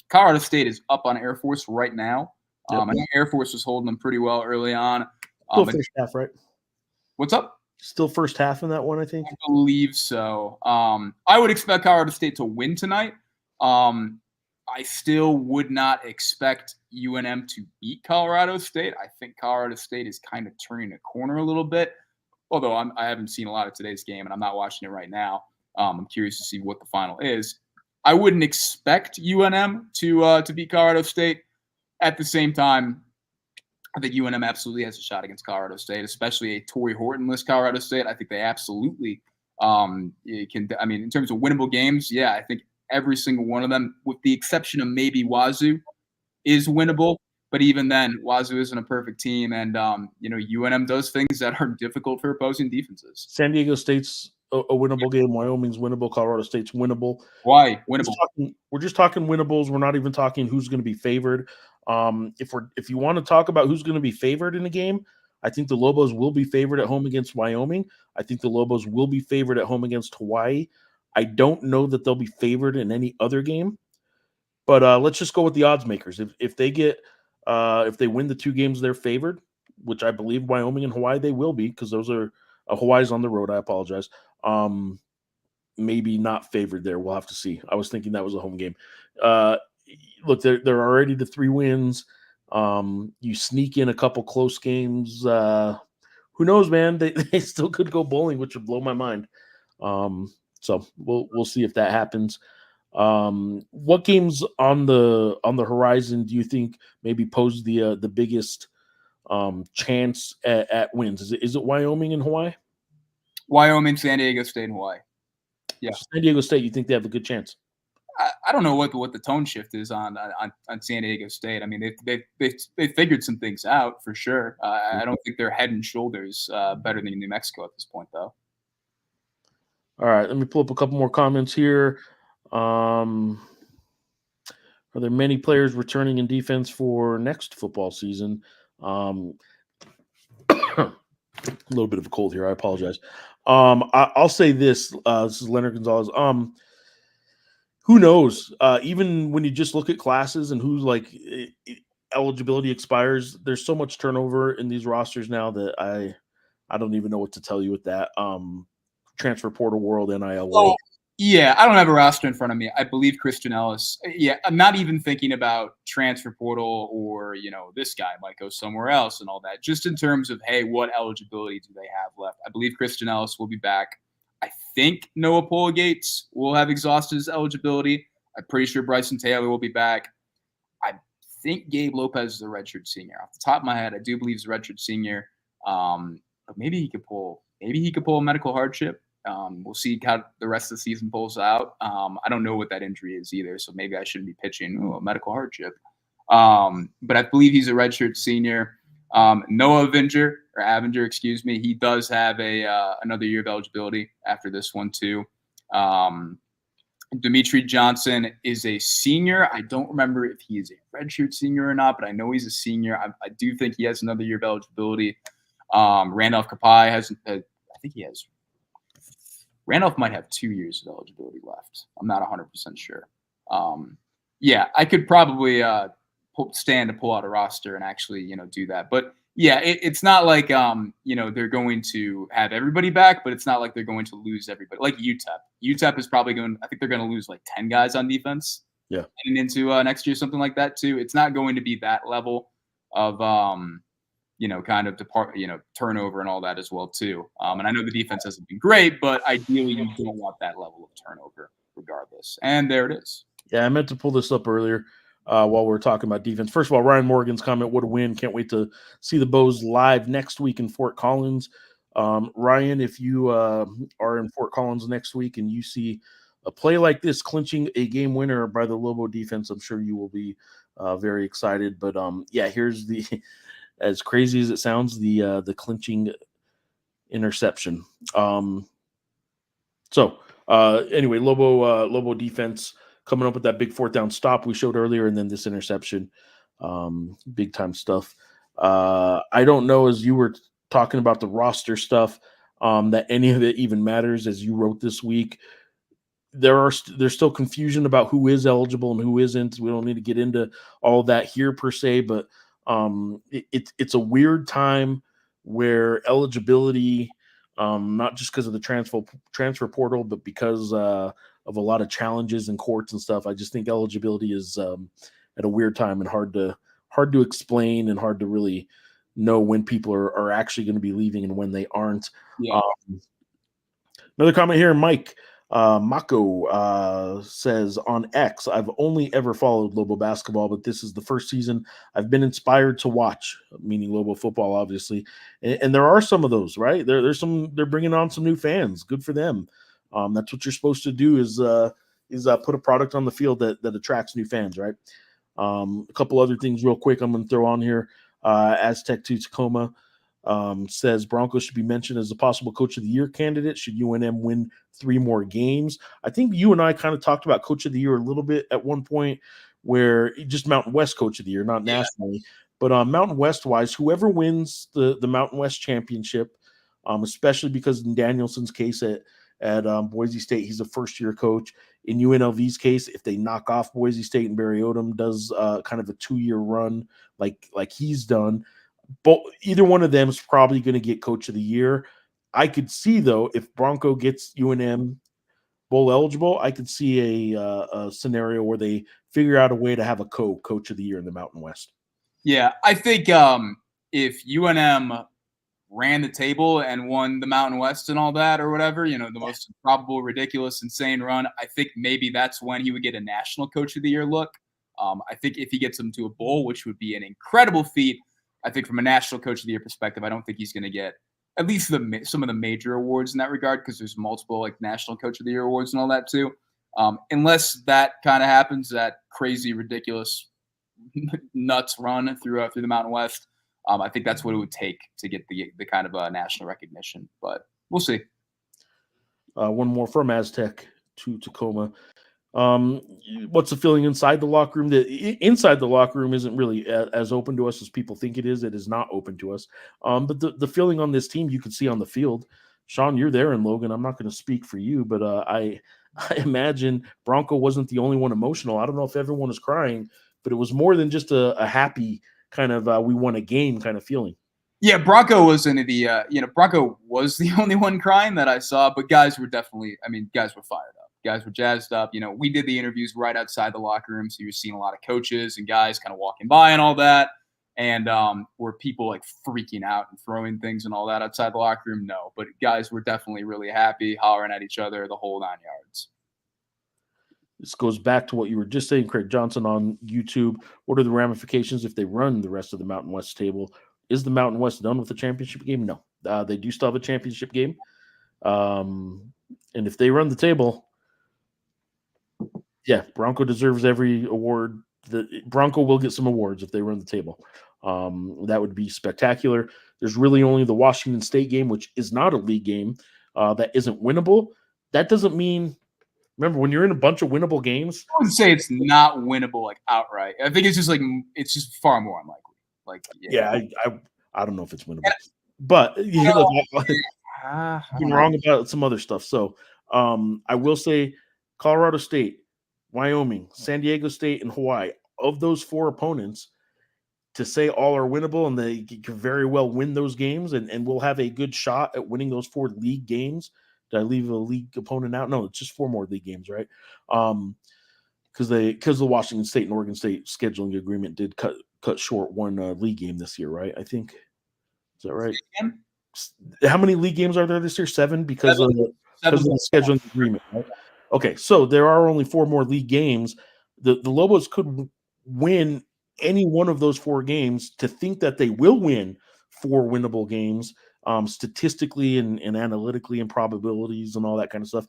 Colorado State is up on Air Force right now. Yep. I know Air Force was holding them pretty well early on. Still first half, right? What's up? Still first half in that one, I think. I believe so. I would expect Colorado State to win tonight. I still would not expect UNM to beat Colorado State. I think Colorado State is kind of turning a corner a little bit, although I haven't seen a lot of today's game, and I'm not watching it right now. I'm curious to see what the final is. I wouldn't expect UNM to beat Colorado State. At the same time, I think UNM absolutely has a shot against Colorado State, especially a Torrey Horton-less Colorado State. I think they absolutely can. In terms of winnable games, yeah, I think every single one of them, with the exception of maybe Wazoo, is winnable. But even then, Wazoo isn't a perfect team, and UNM does things that are difficult for opposing defenses. San Diego State's a winnable game. Wyoming's winnable. Colorado State's winnable. Why winnable? We're just talking winnables. We're not even talking who's going to be favored. If you want to talk about who's going to be favored in a game, I think the Lobos will be favored at home against Wyoming. I think the Lobos will be favored at home against Hawaii. I don't know that they'll be favored in any other game, but let's just go with the odds makers. If they win the 2 games they're favored, which I believe Wyoming and Hawaii they will be, because those are Hawaii's on the road. I apologize. Maybe not favored there. We'll have to see. I was thinking that was a home game. Look, they're already to 3 wins. You sneak in a couple close games. Who knows, man? They still could go bowling, which would blow my mind. So we'll see if that happens. What games on the horizon do you think maybe pose the biggest chance at wins? Is it Wyoming and Hawaii? Wyoming, San Diego State, and Hawaii. Yeah. So San Diego State, you think they have a good chance? I don't know what the tone shift is on San Diego State. I mean, they figured some things out for sure. I don't think they're head and shoulders better than New Mexico at this point, though. All right, let me pull up a couple more comments here. Are there many players returning in defense for next football season? A little bit of a cold here. I apologize. I'll say this. This is Leonard Gonzalez. Who knows? Even when you just look at classes and who's like eligibility expires, there's so much turnover in these rosters now that I don't even know what to tell you with that. Transfer portal world, NIL world. Oh, yeah, I don't have a roster in front of me. I believe Christian Ellis. Yeah, I'm not even thinking about transfer portal or, this guy might go somewhere else and all that. Just in terms of, hey, what eligibility do they have left? I believe Christian Ellis will be back. I think Noah Gates will have exhausted his eligibility. I'm pretty sure Bryson Taylor will be back. I think Gabe Lopez is a redshirt senior. Off the top of my head, I do believe he's a redshirt senior. But maybe he could pull a medical hardship. We'll see how the rest of the season pulls out. I don't know what that injury is either, so maybe I shouldn't be pitching a medical hardship. But I believe he's a redshirt senior. Noah Avenger, excuse me, he does have another year of eligibility after this one too. Dimitri Johnson is a senior. I don't remember if he is a redshirt senior or not, but I know he's a senior. I do think he has another year of eligibility. Randolph Kapai I think he has. Randolph might have 2 years of eligibility left. I'm not 100% sure. Yeah, I could probably stand to pull out a roster and actually, do that. But yeah, it's not like they're going to have everybody back, but it's not like they're going to lose everybody. Like UTEP. UTEP is probably I think they're going to lose like 10 guys on defense. Yeah. And into next year, something like that too. It's not going to be that level of kind of turnover and all that as well too. And I know the defense hasn't been great, but ideally you don't want that level of turnover regardless. And there it is. Yeah, I meant to pull this up earlier while we were talking about defense. First of all, Ryan Morgan's comment, what a win. Can't wait to see the Bows live next week in Fort Collins. Ryan, if you are in Fort Collins next week and you see a play like this clinching a game winner by the Lobo defense, I'm sure you will be very excited. But yeah, here's the – as crazy as it sounds, the clinching interception. Anyway, Lobo defense coming up with that big fourth down stop we showed earlier, and then this interception, big time stuff. I don't know, as you were talking about the roster stuff, that any of it even matters. As you wrote this week, there's still confusion about who is eligible and who isn't. We don't need to get into all that here per se, but it's a weird time where eligibility, not just because of the transfer portal, but because of a lot of challenges in courts and stuff. I just think eligibility is at a weird time and hard to explain and hard to really know when people are actually going to be leaving and when they aren't. Yeah. Another comment here, Mike. Mako says on X, I've only ever followed Lobo basketball, but this is the first season I've been inspired to watch, meaning Lobo football, obviously. And there are some of those, right? They're bringing on some new fans. Good for them. That's what you're supposed to do is put a product on the field that attracts new fans, right? A couple other things real quick I'm going to throw on here. Aztec to Tacoma says Broncos should be mentioned as a possible Coach of the Year candidate should UNM win 3 more games. I think you and I kind of talked about Coach of the Year a little bit at one point, where just Mountain West Coach of the Year, not nationally, but Mountain West wise, whoever wins the Mountain West championship, especially because in Danielson's case at Boise State, he's a first-year coach. In UNLV's case, if they knock off Boise State and Barry Odom does kind of a 2-year run like he's done, but either one of them is probably going to get Coach of the Year. I could see, though, if Bronco gets UNM bowl eligible, I could see a scenario where they figure out a way to have a Coach of the Year in the Mountain West. Yeah, I think if UNM ran the table and won the Mountain West and all that or whatever, the most improbable, ridiculous, insane run, I think maybe that's when he would get a national Coach of the Year look. I think if he gets them to a bowl, which would be an incredible feat, I think from a national Coach of the Year perspective, I don't think he's going to get at least some of the major awards in that regard, because there's multiple like National Coach of the Year awards and all that too. Unless that kind of happens, that crazy, ridiculous, nuts run through the Mountain West, I think that's what it would take to get the kind of national recognition. But we'll see. One more from Aztec to Tacoma. What's the feeling inside the locker room? Inside the locker room isn't really as open to us as people think it is. It is not open to us. But the feeling on this team, you can see on the field. Sean, you're there in Logan. I'm not going to speak for you, but I imagine Bronco wasn't the only one emotional. I don't know if everyone was crying, but it was more than just a happy kind of we won a game kind of feeling. Yeah, Bronco was into the Bronco was the only one crying that I saw, but guys were definitely, guys were fired up. Guys were jazzed up. We did the interviews right outside the locker room, so you were seeing a lot of coaches and guys kind of walking by and all that. And were people like freaking out and throwing things and all that outside the locker room? No, but guys were definitely really happy, hollering at each other, the whole 9 yards. This goes back to what you were just saying, Craig Johnson on YouTube. What are the ramifications if they run the rest of the Mountain West table? Is the Mountain West done with the championship game? No. They do still have a championship game. And if they run the table, yeah, Bronco deserves every award. Bronco will get some awards if they run the table. That would be spectacular. There's really only the Washington State game, which is not a league game, that isn't winnable. That doesn't mean – remember, when you're in a bunch of winnable games – I wouldn't say it's not winnable like outright. I think it's just far more unlikely. I don't know if it's winnable, but I've been wrong about some other stuff. So I will say Colorado State, Wyoming, San Diego State, and Hawaii, of those 4 opponents, to say all are winnable and they can very well win those games and we'll have a good shot at winning those 4 league games. Did I leave a league opponent out? No, it's just 4 more league games, right? Because the Washington State and Oregon State scheduling agreement did cut short 1 league game this year, right? I think. Is that right? How many league games are there this year? 7 because of the scheduling agreement, right? Okay, so there are only 4 more league games. The Lobos could win any one of those 4 games. To think that they will win 4 winnable games, statistically and analytically and probabilities and all that kind of stuff,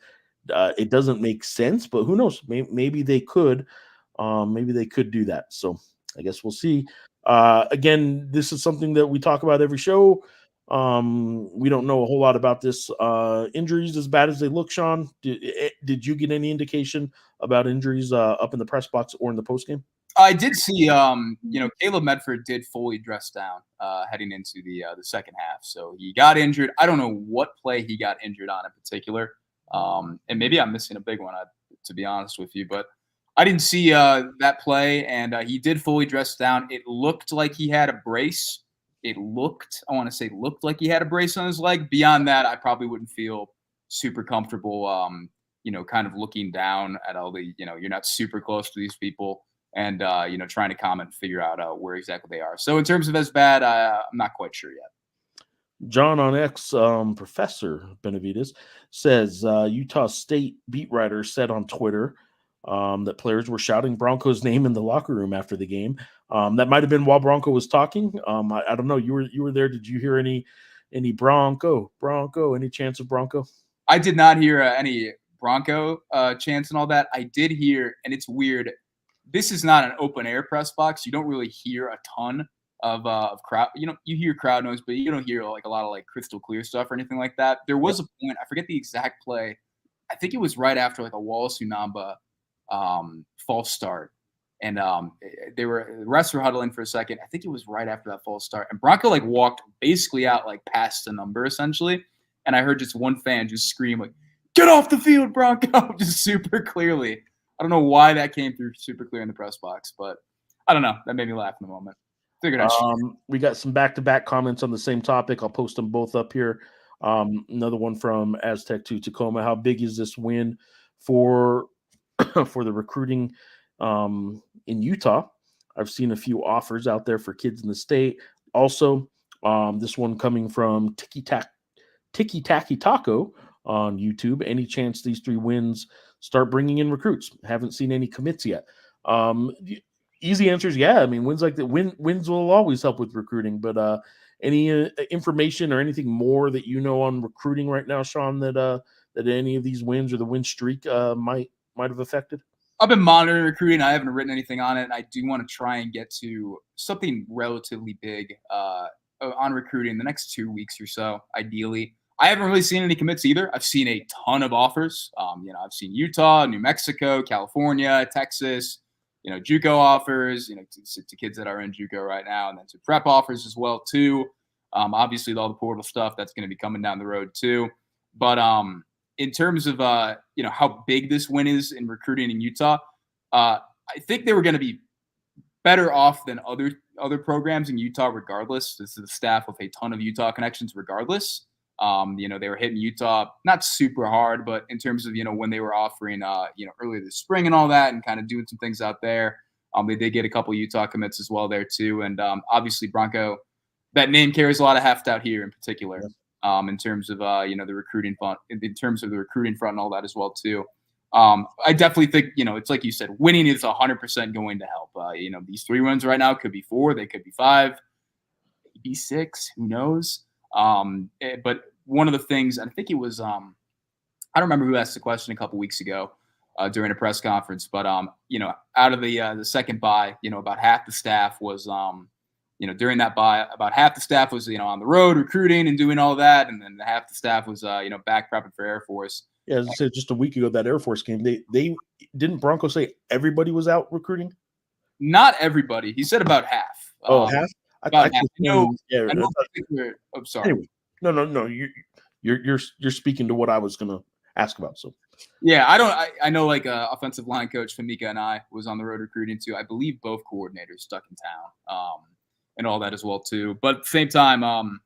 it doesn't make sense. But who knows? Maybe they could. Maybe they could do that. So I guess we'll see. Again, this is something that we talk about every show. We don't know a whole lot about this. Injuries as bad as they look, Sean. Did you get any indication about injuries up in the press box or in the postgame? I did see, Caleb Medford did fully dress down heading into the second half. So he got injured. I don't know what play he got injured on in particular. And maybe I'm missing a big one, to be honest with you. But I didn't see that play, and he did fully dress down. It looked like he had a brace. It looked like he had a brace on his leg. Beyond that, I probably wouldn't feel super comfortable, kind of looking down at all the, you're not super close to these people and, trying to comment and figure out where exactly they are. So in terms of as bad, I'm not quite sure yet. John on X, Professor Benavides, says Utah State beat writer said on Twitter that players were shouting Bronco's name in the locker room after the game. That might have been while Bronco was talking. I don't know. You were there. Did you hear any Bronco, any chance of Bronco? I did not hear any Bronco chants and all that. I did hear, and it's weird, this is not an open air press box. You don't really hear a ton of crowd. You hear crowd noise, but you don't hear like a lot of like crystal clear stuff or anything like that. There was a point, I forget the exact play. I think it was right after like a Wallace Unamba false start, and the refs were huddling for a second. I think it was right after that false start, and Bronco like walked basically out like past the number essentially, and I heard just one fan just scream like, "Get off the field, Bronco!" just super clearly. I don't know why that came through super clear in the press box, but I don't know. That made me laugh in the moment. We got some back-to-back comments on the same topic. I'll post them both up here. Another one from Aztec to Tacoma. How big is this win for the recruiting in Utah? I've seen a few offers out there for kids in the state. Also, this one coming from Tiki Tacky Taco on YouTube. Any chance these 3 wins start bringing in recruits? Haven't seen any commits yet. Easy answer is yeah. I mean, wins like that, wins will always help with recruiting. But any information or anything more that you know on recruiting right now, Sean, that any of these wins or the win streak might have affected? I've been monitoring recruiting. I haven't written anything on it. I do want to try and get to something relatively big on recruiting the next 2 weeks or so, ideally. I haven't really seen any commits either. I've seen a ton of offers. I've seen Utah, New Mexico, California, Texas, JUCO offers, to kids that are in JUCO right now, and then to prep offers as well too. Obviously, with all the portal stuff that's going to be coming down the road too. But in terms of how big this win is in recruiting in Utah, I think they were going to be better off than other programs in Utah regardless. This is a staff with a ton of Utah connections regardless. They were hitting Utah not super hard, but in terms of when they were offering earlier this spring and all that, and kind of doing some things out there, they did get a couple Utah commits as well there too. And obviously Bronco, that name carries a lot of heft out here in particular. Yeah. In terms of the recruiting front, in terms of the recruiting front and all that as well too. I definitely think it's like you said, winning is 100% going to help. These 3 wins right now could be 4, they could be 5, maybe 6, who knows? But one of the things, I think it was I don't remember who asked the question a couple weeks ago during a press conference, but out of the second bye, about half the staff was during that bye, about half the staff was, on the road recruiting and doing all that. And then half the staff was, back prepping for Air Force. Yeah, as I said, just a week ago, that Air Force game, they didn't Bronco say everybody was out recruiting? Not everybody. He said about half. Half? About half. I'm sorry. Anyway, no. You're speaking to what I was going to ask about. So yeah, I know like offensive line coach Famika and I was on the road recruiting too. I believe both coordinators stuck in town. And all that as well too. But at the same time,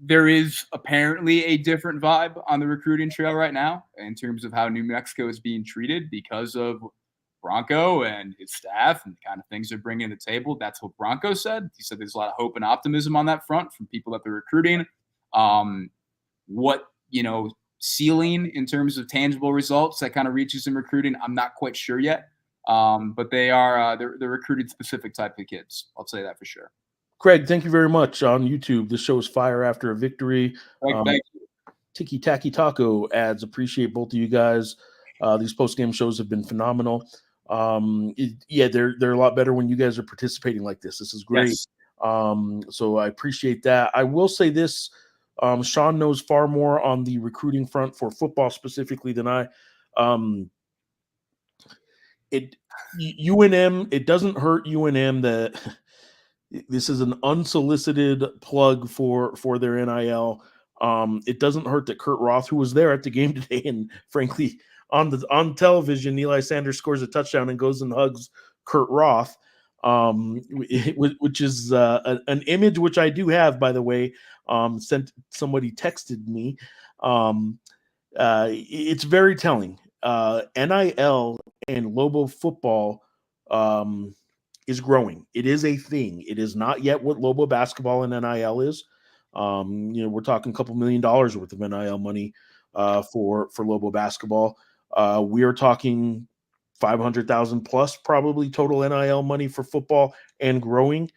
there is apparently a different vibe on the recruiting trail right now in terms of how New Mexico is being treated because of Bronco and his staff and the kind of things they're bringing to the table. That's what Bronco said. He said there's a lot of hope and optimism on that front from people that they're recruiting. What ceiling in terms of tangible results that kind of reaches in recruiting, I'm not quite sure yet. But they are they're recruited specific type of kids. I'll say that for sure. Craig, thank you very much on YouTube. This show is fire after a victory. Thank you. Tiki Taki Taco ads. Appreciate both of you guys. These post-game shows have been phenomenal. They're a lot better when you guys are participating like this. This is great. Yes. So I appreciate that. I will say this. Sean knows far more on the recruiting front for football specifically than I. UNM, it doesn't hurt UNM that this is an unsolicited plug for their NIL. It doesn't hurt that Kurt Roth, who was there at the game today, and frankly on television, Eli Sanders scores a touchdown and goes and hugs Kurt Roth, which is an image which I do have, by the way. Somebody texted me. It's very telling. NIL and Lobo football is growing. It is a thing. It is not yet what Lobo basketball and NIL is. We're talking a couple $1 million worth of NIL money for Lobo basketball. We are talking 500,000 plus probably total NIL money for football and growing.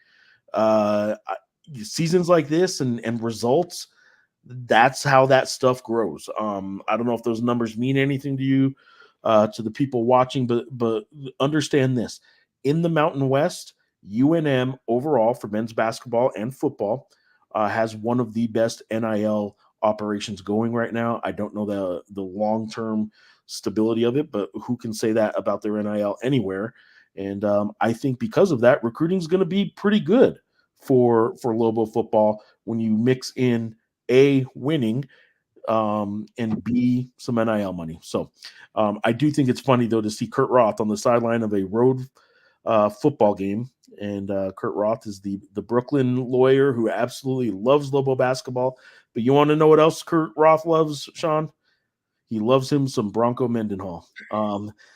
Seasons like this and results, that's how that stuff grows. I don't know if those numbers mean anything to you, to the people watching, but understand this. In the Mountain West, UNM overall for men's basketball and football has one of the best NIL operations going right now. I don't know the long-term stability of it, but who can say that about their NIL anywhere? And I think because of that, recruiting is going to be pretty good for Lobo football when you mix in A, winning, and B, some NIL money. So I do think it's funny, though, to see Kurt Roth on the sideline of a road football game. And Kurt Roth is the Brooklyn lawyer who absolutely loves Lobo basketball. But you want to know what else Kurt Roth loves, Sean? He loves him some Bronco Mendenhall.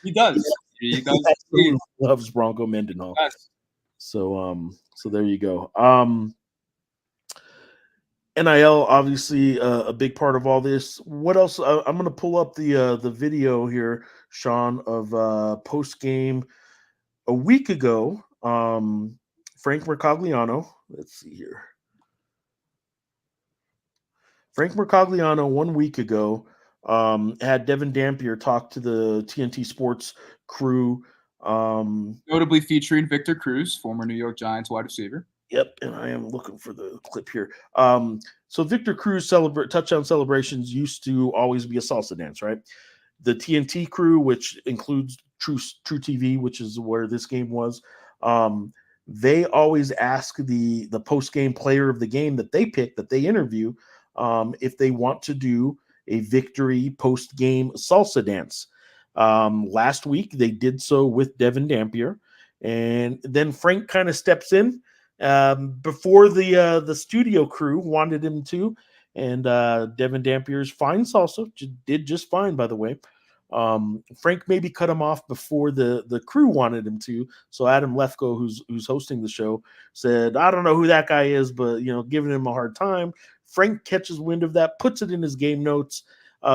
He does. He does. He loves Bronco Mendenhall. Yes. So there you go. NIL, obviously, a big part of all this. What else? I'm going to pull up the video here, Sean, of post game a week ago Frank Mercogliano. Let's see here. Frank Mercogliano 1 week ago had Devin Dampier talk to the TNT Sports crew. Notably featuring Victor Cruz, former New York Giants wide receiver. Yep, and I am looking for the clip here. So Victor Cruz touchdown celebrations used to always be a salsa dance, right? The TNT crew, which includes True TV, which is where this game was, they always ask the post game player of the game that they pick, that they interview, if they want to do a victory post game salsa dance. Last week they did so with Devin Dampier, and then Frank kind of steps in before the studio crew wanted him to, and Devin Dampier's fine salsa did just fine, by the way. Frank maybe cut him off before the crew wanted him to. So Adam Lefko, who's hosting the show, said, "I don't know who that guy is, but giving him a hard time." Frank catches wind of that, puts it in his game notes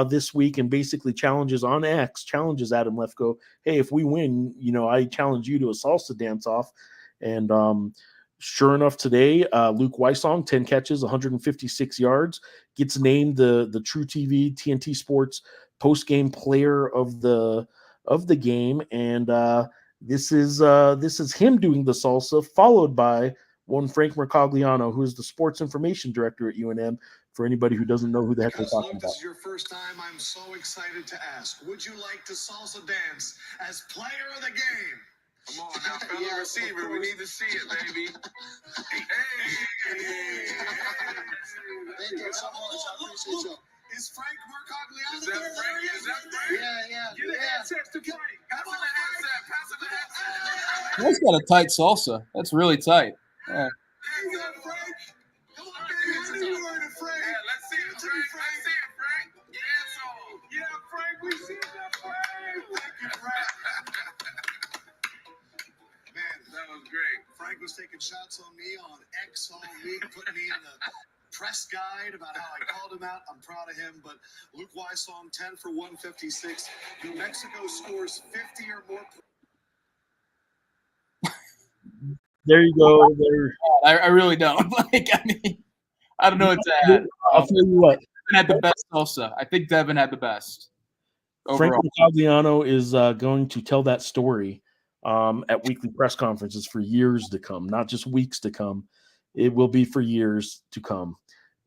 this week, and basically challenges on X, challenges Adam Lefko, "Hey, if we win, I challenge you to a salsa dance off." And sure enough, today, Luke Weissong, 10 catches, 156 yards, gets named the True TV TNT Sports post-game player of the game. And this is him doing the salsa, followed by one Frank Mercogliano, who is the sports information director at UNM. For anybody who doesn't know who the heck we're talking about. This is your first time. I'm so excited to ask. Would you like to salsa dance as player of the game? Come on now, fellow receiver. We need to see it, baby. Hey. Thank you so much. I appreciate you. Is Frank Mercogliano there? Is that Frank? Yeah. Give the headsets to Frank. Pass him the headset. That's got a tight salsa. That's really tight. Yeah. There you go, Frank. Come on, baby. I knew you were in Frank. Yeah, let's see it, Frank. Let's see it, Frank. Dance on. Yeah, Frank, we see that, Frank. Thank you, Frank. Man, that was great. Frank was taking shots on me on X all week, putting me in the press guide about how I called him out. I'm proud of him. But Luke Weissong, 10 for 156. New Mexico scores 50 or more. There you go. I really don't. I don't know what to add. I'll tell you what. Devin had the best salsa. I think Devin had the best. Frank Mercogliano is going to tell that story at weekly press conferences for years to come, not just weeks to come. It will be for years to come.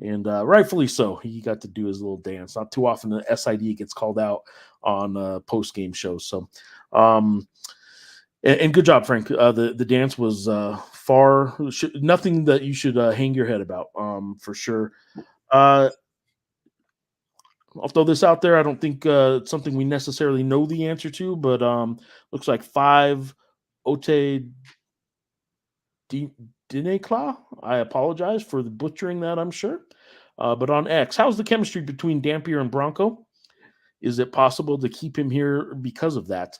And rightfully so. He got to do his little dance. Not too often the SID gets called out on post-game shows. So, and good job, Frank. The dance was nothing that you should hang your head about, for sure. I'll throw this out there. I don't think it's something we necessarily know the answer to, but looks like 5 Ote Dinekla. I apologize for the butchering that, I'm sure. But on X, how's the chemistry between Dampier and Bronco? Is it possible to keep him here because of that?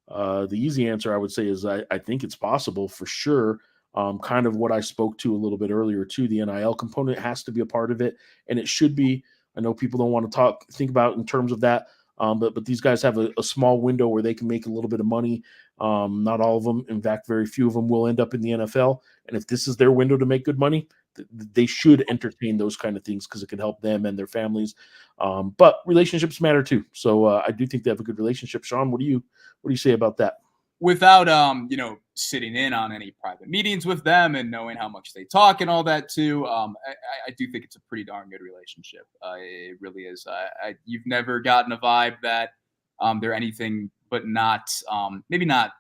The easy answer, I would say, is I think it's possible for sure. Kind of what I spoke to a little bit earlier, too. The NIL component has to be a part of it, and it should be. I know people don't want to think about in terms of that, but these guys have a small window where they can make a little bit of money. Not all of them. In fact, very few of them will end up in the NFL. And if this is their window to make good money, they should entertain those kind of things because it can help them and their families. But relationships matter too. So I do think they have a good relationship. Sean, what do you say about that? Without sitting in on any private meetings with them and knowing how much they talk and all that too, I do think it's a pretty darn good relationship. It really is. You've never gotten a vibe that they're anything but not, maybe not,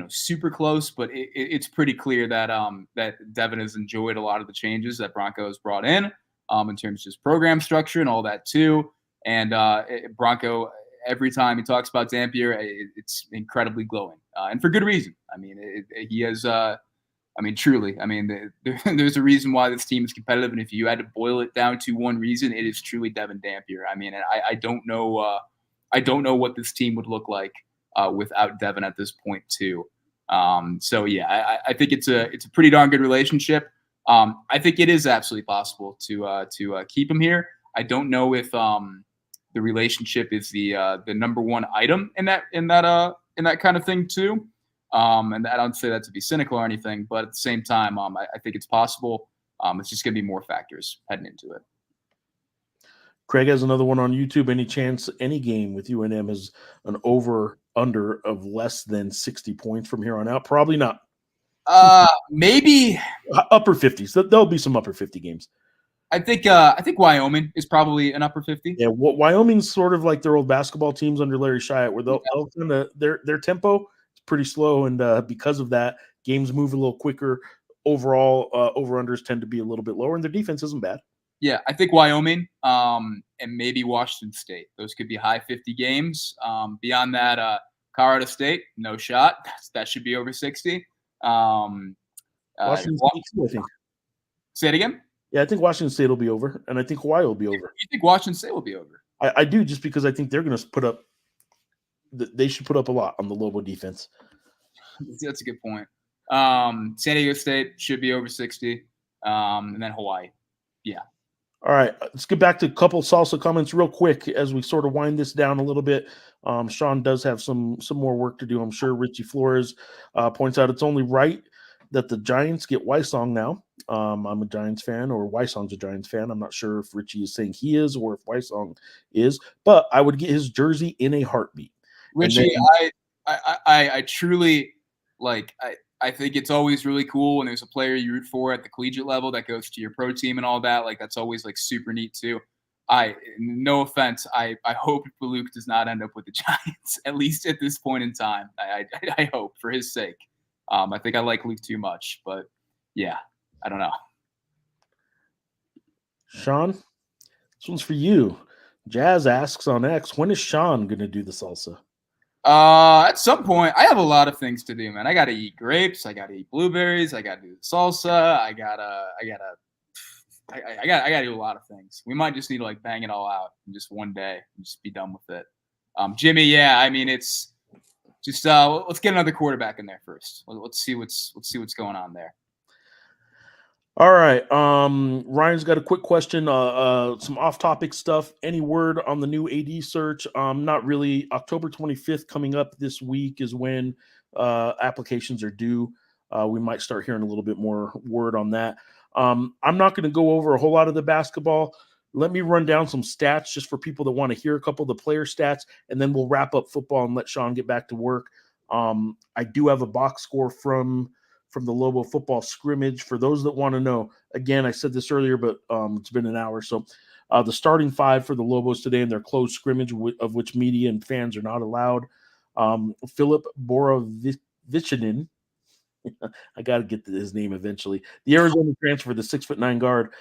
super close, but it's pretty clear that that Devin has enjoyed a lot of the changes that Bronco has brought in terms of his program structure and all that too. And Bronco, every time he talks about Dampier, it's incredibly glowing, and for good reason. I mean, he has. Truly. I mean, there's a reason why this team is competitive, and if you had to boil it down to one reason, it is truly Devin Dampier. I mean, and I don't know. I don't know what this team would look like without Devin at this point too. So yeah, I think it's a pretty darn good relationship. I think it is absolutely possible to keep him here. I don't know if the relationship is the number one item in that kind of thing too. And I don't say that to be cynical or anything, but at the same time, I think it's possible. It's just going to be more factors heading into it. Craig has another one on YouTube. Any chance any game with UNM is an over-under of less than 60 points from here on out? Probably not. Maybe upper 50s. There'll be some upper 50 games. I think Wyoming is probably an upper 50. Yeah, Wyoming's sort of like their old basketball teams under Larry Shyatt, where they'll kind of their tempo is pretty slow, and because of that, games move a little quicker. Overall, over-unders tend to be a little bit lower, and their defense isn't bad. Yeah, I think Wyoming and maybe Washington State. Those could be high 50 games. Beyond that, Colorado State, no shot. That should be over 60. Washington State, I think. Say it again? Yeah, I think Washington State will be over, and I think Hawaii will be over. You think Washington State will be over? I do, just because I think they're going to put up – they should put up a lot on the Lobo defense. That's a good point. San Diego State should be over 60, and then Hawaii. Yeah. All right, let's get back to a couple Salsa comments real quick as we sort of wind this down a little bit. Sean does have some more work to do, I'm sure. Richie Flores points out it's only right that the Giants get Wysong now. I'm a Giants fan, or Wysong's a Giants fan. I'm not sure if Richie is saying he is or if Wysong is, but I would get his jersey in a heartbeat. Richie, I truly I think it's always really cool when there's a player you root for at the collegiate level that goes to your pro team and all that. Like, that's always like super neat too. No offense, I hope Luke does not end up with the Giants, at least at this point in time. I hope, for his sake. I think I like Luke too much, but yeah, I don't know. Sean, this one's for you. Jazz asks on X, when is Sean going to do the salsa? At some point, I have a lot of things to do, man. I got to eat grapes. I got to eat blueberries. I got to do salsa. I gotta do a lot of things. We might just need to like bang it all out in just one day and just be done with it. Jimmy, yeah, I mean, it's just let's get another quarterback in there first. Let's see what's going on there. All right. Ryan's got a quick question. Some off-topic stuff. Any word on the new AD search? Not really. October 25th coming up this week is when applications are due. We might start hearing a little bit more word on that. I'm not going to go over a whole lot of the basketball. Let me run down some stats just for people that want to hear a couple of the player stats, and then we'll wrap up football and let Sean get back to work. I do have a box score from the Lobo football scrimmage. For those that want to know, again, I said this earlier, but it's been an hour. So the starting five for the Lobos today in their closed scrimmage, of which media and fans are not allowed. Philip Borovichinin. I got to get his name eventually. The Arizona transfer, the 6'9" guard,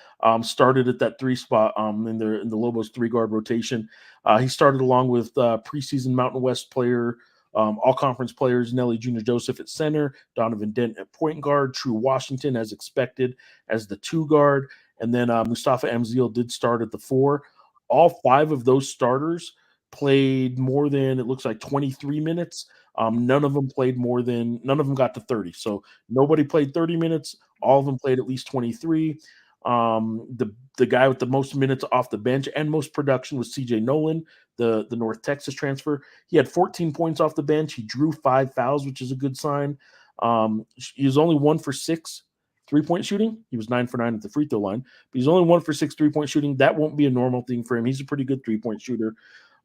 started at that 3 spot in the Lobos 3-guard rotation. He started along with preseason Mountain West player, all-conference players, Nelly Jr. Joseph at center, Donovan Dent at point guard, True Washington, as expected, as the 2 guard, and then Mustafa Amzil did start at the 4. All 5 of those starters played more than, it looks like, 23 minutes. None of them got to 30. So nobody played 30 minutes. All of them played at least 23. The guy with the most minutes off the bench and most production was CJ Nolan, the North Texas transfer. He had 14 points off the bench. He drew 5 fouls, which is a good sign. He was only 1 for 6 3-point shooting. He was 9 for 9 at the free throw line, but he's only 1 for 6 3-point shooting. That won't be a normal thing for him. He's a pretty good 3-point shooter.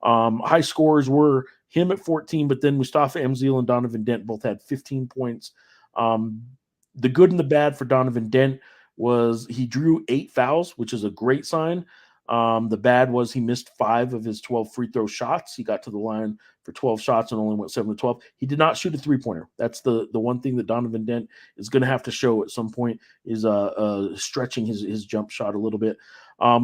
High scorers were him at 14, but then Mustafa Amzil and Donovan Dent both had 15 points. The good and the bad for Donovan Dent was he drew 8 fouls, which is a great sign. The bad was he missed 5 of his 12 free throw shots. He got to the line for 12 shots and only went 7 to 12. He did not shoot a 3-pointer. That's the one thing that Donovan Dent is going to have to show at some point, is stretching his jump shot a little bit.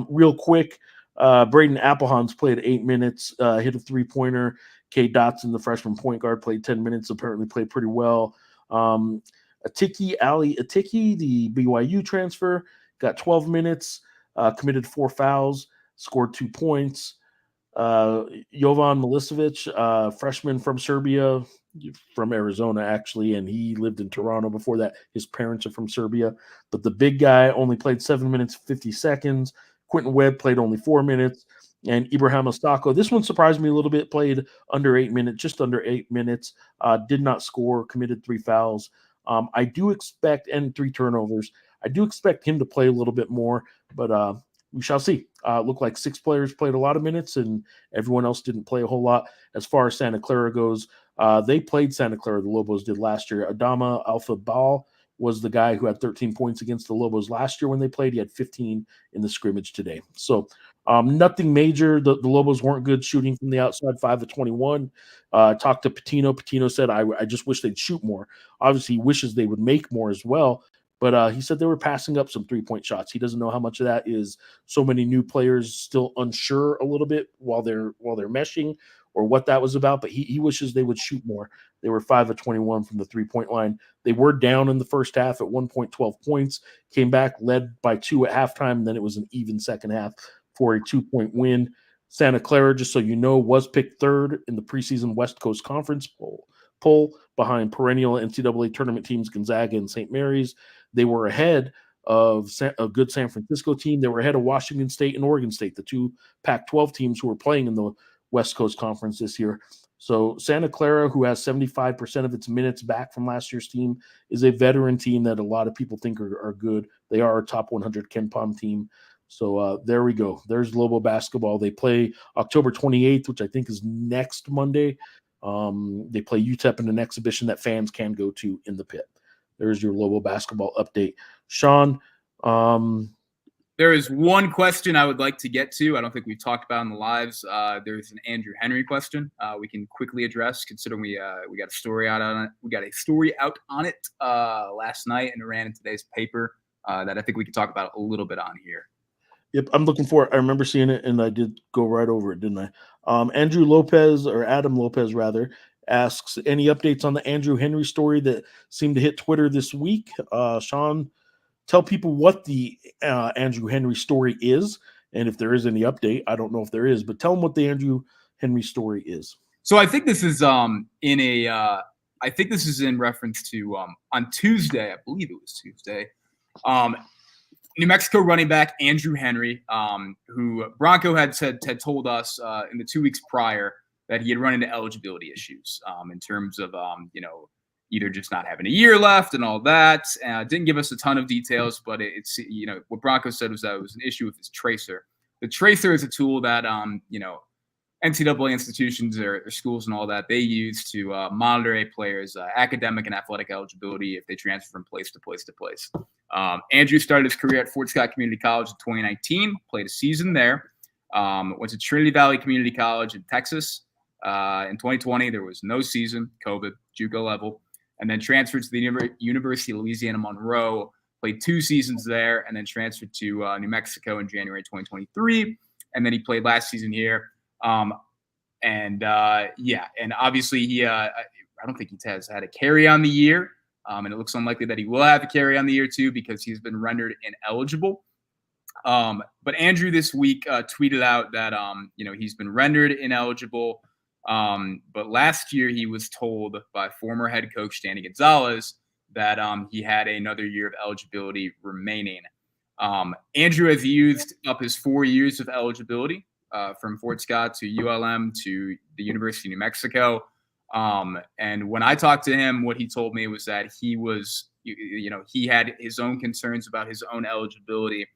Real quick, Braden Applehans played 8 minutes, hit a 3-pointer. Kay Dotson, the freshman point guard, played 10 minutes, apparently played pretty well. Ali Atiki, the BYU transfer, got 12 minutes, committed 4 fouls, scored 2 points. Jovan Milicevic, freshman from Serbia, from Arizona, actually, and he lived in Toronto before that. His parents are from Serbia. But the big guy only played 7 minutes, 50 seconds. Quentin Webb played only 4 minutes. And Ibrahim Ostako, this one surprised me a little bit, played under 8 minutes, just under 8 minutes, did not score, committed 3 fouls. I do expect, and 3 turnovers. I do expect him to play a little bit more, but we shall see. Looked like 6 players played a lot of minutes, and everyone else didn't play a whole lot. As far as Santa Clara goes, they played Santa Clara, the Lobos did last year. Adama Alpha-Bal was the guy who had 13 points against the Lobos last year when they played. He had 15 in the scrimmage today. So nothing major. The Lobos weren't good shooting from the outside, 5 of 21. Talked to Patino. Patino said, I just wish they'd shoot more. Obviously, he wishes they would make more as well. But he said they were passing up some 3-point shots. He doesn't know how much of that is so many new players still unsure a little bit while they're meshing, or what that was about. But he wishes they would shoot more. They were 5 of 21 from the 3-point line. They were down in the first half at 1 point, 12 points. Came back, led by 2 at halftime. And then it was an even second half for a 2-point win. Santa Clara, just so you know, was picked 3rd in the preseason West Coast Conference poll behind perennial NCAA tournament teams Gonzaga and St. Mary's. They were ahead of a good San Francisco team. They were ahead of Washington State and Oregon State, the 2 Pac-12 teams who were playing in the West Coast Conference this year. So Santa Clara, who has 75% of its minutes back from last year's team, is a veteran team that a lot of people think are good. They are a top 100 KenPom team. So there we go. There's Lobo basketball. They play October 28th, which I think is next Monday. They play UTEP in an exhibition that fans can go to in the pit. There's your Lobo basketball update. Sean, there is one question I would like to get to. I don't think we've talked about in the lives. There's an Andrew Henry question we can quickly address, considering we got a story out on it. We got a story out on it last night, and it ran in today's paper that I think we can talk about a little bit on here. Yep, I'm looking for it. I remember seeing it, and I did go right over it, didn't I? Andrew Lopez, or Adam Lopez, rather, asks, any updates on the Andrew Henry story that seemed to hit Twitter this week? Sean, tell people what the Andrew Henry story is, and if there is any update. I don't know if there is, but tell them what the Andrew Henry story is. So I think this is in reference to on Tuesday, I believe it was Tuesday, New Mexico running back Andrew Henry, who Bronco had told us in the 2 weeks prior that he had run into eligibility issues in terms of either just not having a year left and all that. Didn't give us a ton of details, but it's what Bronco said was that it was an issue with his tracer. The tracer is a tool that NCAA institutions or schools and all that, they use to monitor a player's academic and athletic eligibility if they transfer from place to place to place. Andrew started his career at Fort Scott Community College in 2019, played a season there, went to Trinity Valley Community College in Texas. In 2020, there was no season, COVID, JUCO level, and then transferred to the University of Louisiana Monroe, played 2 seasons there, and then transferred to New Mexico in January 2023, and then he played last season here. And obviously he, I don't think he has had a carry on the year. And it looks unlikely that he will have a carry on the year too, because he's been rendered ineligible. But Andrew this week tweeted out that, he's been rendered ineligible. But last year he was told by former head coach Danny Gonzalez that he had another year of eligibility remaining. Andrew has used up his 4 years of eligibility from Fort Scott to ULM to the University of New Mexico. And when I talked to him, what he told me was that he was, he had his own concerns about his own eligibility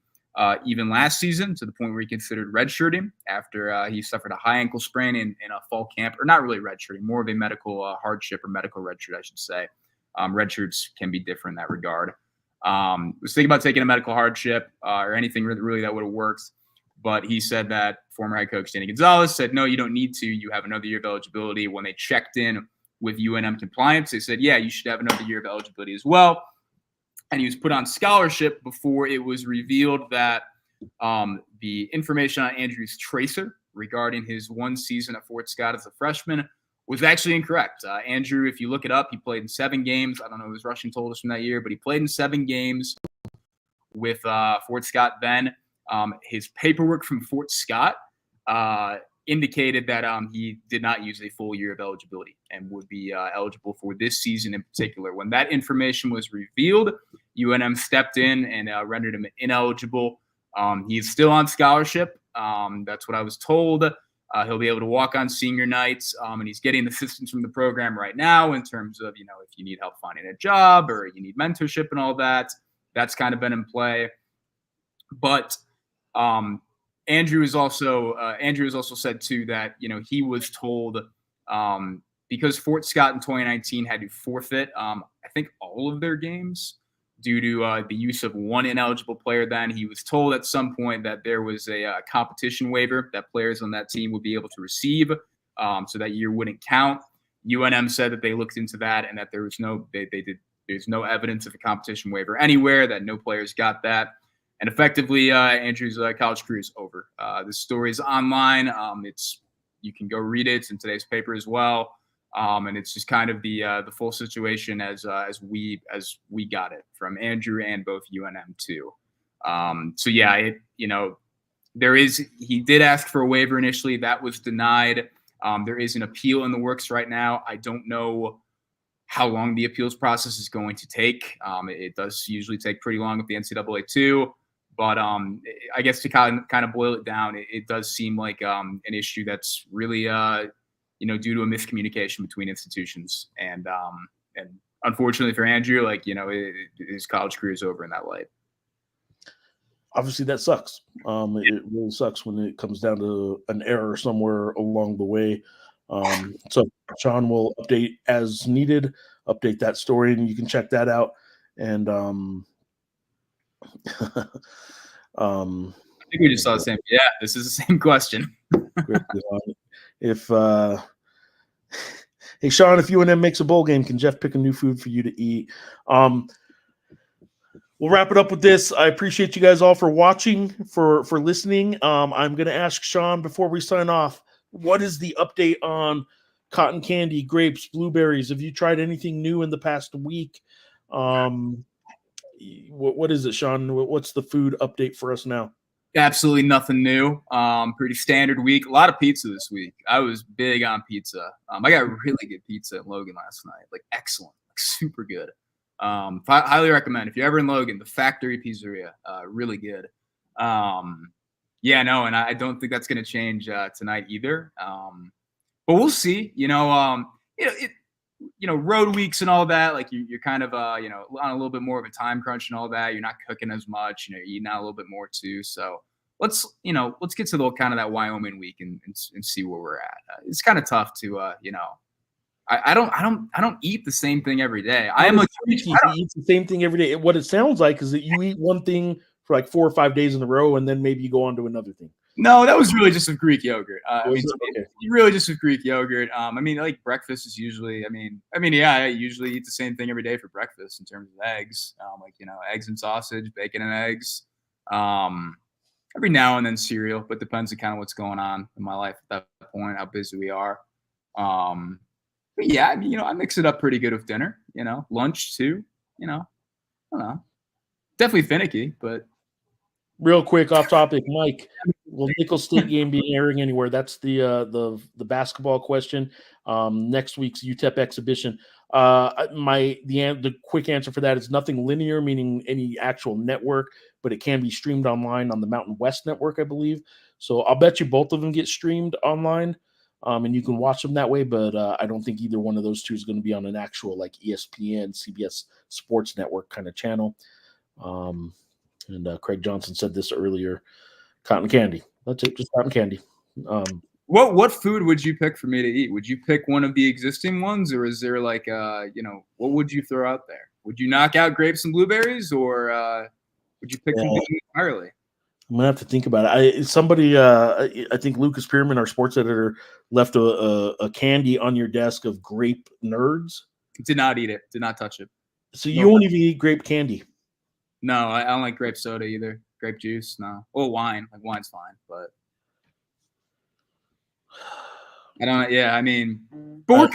even last season, to the point where he considered redshirting after he suffered a high ankle sprain in a fall camp, or not really redshirting, more of a medical hardship or medical redshirt, I should say. Redshirts can be different in that regard. Was thinking about taking a medical hardship or anything really that would have worked. But he said that former head coach Danny Gonzalez said, no, you don't need to. You have another year of eligibility. When they checked in with UNM compliance, they said, yeah, you should have another year of eligibility as well. And he was put on scholarship before it was revealed that the information on Andrew's tracer regarding his 1 season at Fort Scott as a freshman was actually incorrect. Andrew, if you look it up, he played in 7 games. I don't know what his rushing told us from that year, but he played in 7 games with Fort Scott then. His paperwork from Fort Scott indicated that he did not use a full year of eligibility and would be eligible for this season in particular. When that information was revealed, UNM stepped in and rendered him ineligible. He's still on scholarship. That's what I was told. He'll be able to walk on senior nights, and he's getting assistance from the program right now in terms of, if you need help finding a job or you need mentorship and all that. That's kind of been in play. But Andrew has also said too that he was told because Fort Scott in 2019 had to forfeit I think all of their games due to the use of one ineligible player. Then he was told at some point that there was a competition waiver that players on that team would be able to receive, so that year wouldn't count. UNM said that they looked into that and that there was there's no evidence of a competition waiver anywhere, that no players got that. And effectively, Andrew's college career is over. This story is online. You can go read it. It's in today's paper as well. And it's just kind of the full situation as we got it from Andrew and both UNM too. So yeah, he did ask for a waiver initially. That was denied. There is an appeal in the works right now. I don't know how long the appeals process is going to take. It does usually take pretty long with the NCAA too. But I guess to kind of boil it down, it does seem like an issue that's really due to a miscommunication between institutions, and unfortunately for Andrew, his college career is over in that light. Obviously, that sucks. It really sucks when it comes down to an error somewhere along the way. So Sean will update as needed, update that story, and you can check that out. And I think we just saw the same. Yeah, this is the same question. If hey Sean, if UNM makes a bowl game, can Geoff pick a new food for you to eat? We'll wrap it up with this. I appreciate you guys all for watching, for listening. I'm going to ask Sean before we sign off, what is the update on cotton candy, grapes, blueberries? Have you tried anything new in the past week? What is it, Sean? What's the food update for us now? Absolutely nothing new. Pretty standard week. A lot of pizza this week. I was big on pizza. I got really good pizza at Logan last night. Excellent, super good. Highly recommend if you're ever in Logan, the Factory Pizzeria. Really good. And I don't think that's going to change tonight either. But we'll see. Road weeks and all that, you're kind of, on a little bit more of a time crunch and all that. You're not cooking as much, you're eating out a little bit more too. So let's get to the kind of that Wyoming week and see where we're at. It's kind of tough to, I don't eat the same thing every day. You eat the same thing every day. What it sounds like is that you eat one thing for 4 or 5 days in a row, and then maybe you go on to another thing. No, that was really just with Greek yogurt. Okay. Really just with Greek yogurt. Breakfast is usually. I usually eat the same thing every day for breakfast in terms of eggs. Eggs and sausage, bacon and eggs. Every now and then cereal, but depends on kind of what's going on in my life at that point, how busy we are. But yeah, I mix it up pretty good with dinner. Lunch too. I don't know. Definitely finicky, but. Real quick, off topic, Mike. Will Nicholls State game be airing anywhere? That's the basketball question. Next week's UTEP exhibition. The quick answer for that is nothing linear, meaning any actual network, but it can be streamed online on the Mountain West network, I believe. So I'll bet you both of them get streamed online, and you can watch them that way. But I don't think either one of those two is going to be on an actual ESPN, CBS Sports Network kind of channel. And Craig Johnson said this earlier. Cotton candy. That's it. Just cotton candy. What food would you pick for me to eat? Would you pick one of the existing ones, or is there what would you throw out there? Would you knock out grapes and blueberries, or would you pick something entirely? I'm gonna have to think about it. I think Lucas Pierman, our sports editor, left a candy on your desk of grape nerds. Did not eat it. Did not touch it. So you won't even eat grape candy? No, I don't like grape soda either. Grape juice, no. Or wine. Wine's fine, but I don't. Yeah, but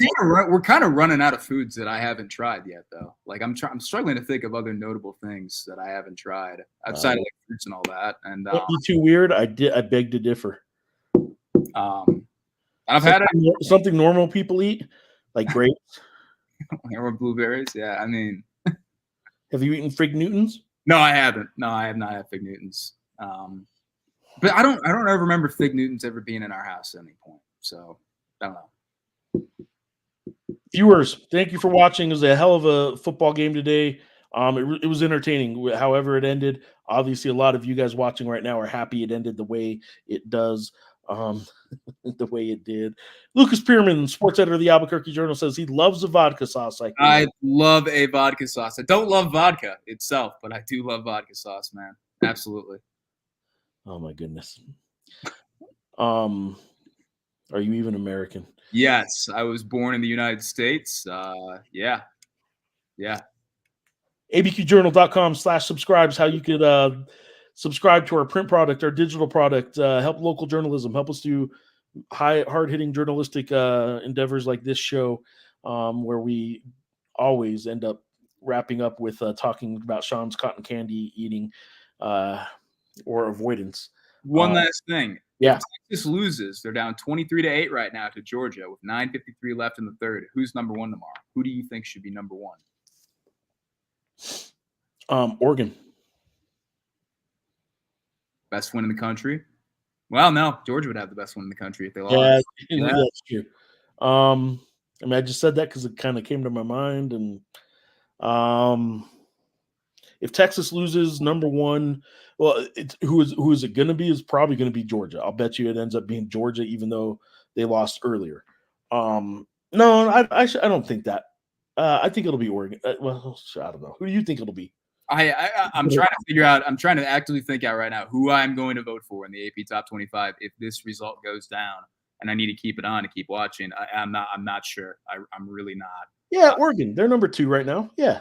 we're kind of running out of foods that I haven't tried yet, though. I'm struggling to think of other notable things that I haven't tried outside of fruits and all that. And don't be too weird. I beg to differ. I've had something normal people eat, like grapes or blueberries. Yeah, have you eaten Fig Newtons? No, I haven't. No, I have not had Fig Newtons. But I don't ever remember Fig Newtons ever being in our house at any point. So I don't know. Viewers, thank you for watching. It was a hell of a football game today. It was entertaining. However, it ended. Obviously, a lot of you guys watching right now are happy it ended the way it does. The way it did. Lucas Pierman, sports editor of the Albuquerque Journal, says he loves the vodka sauce. I love a vodka sauce. I don't love vodka itself, but I do love vodka sauce, man. Absolutely. Oh my goodness. Are you even American? Yes, I was born in the United States. Yeah. abqjournal.com/subscribe is how you could subscribe to our print product, our digital product, help local journalism, help us do hard-hitting journalistic endeavors like this show, where we always end up wrapping up with talking about Sean's cotton candy eating or avoidance. One last thing. Yeah. If Texas loses, they're down 23-8 right now to Georgia with 9:53 left in the third. Who's number one tomorrow? Who do you think should be number one? Oregon. Best win in the country? Well, no. Georgia would have the best win in the country if they lost. Yeah, that's true. I mean, I just said that because it kind of came to my mind. And if Texas loses, number one, well, who is it going to be? Is probably going to be Georgia. I'll bet you it ends up being Georgia, even though they lost earlier. No, I don't think that. I think it'll be Oregon. Well, I don't know. Who do you think it'll be? I'm trying to figure out. I'm trying to actively think out right now who I'm going to vote for in the AP Top 25 if this result goes down, and I need to keep it on to keep watching. I'm not sure. I'm really not. Yeah, Oregon. They're number 2 right now. Yeah.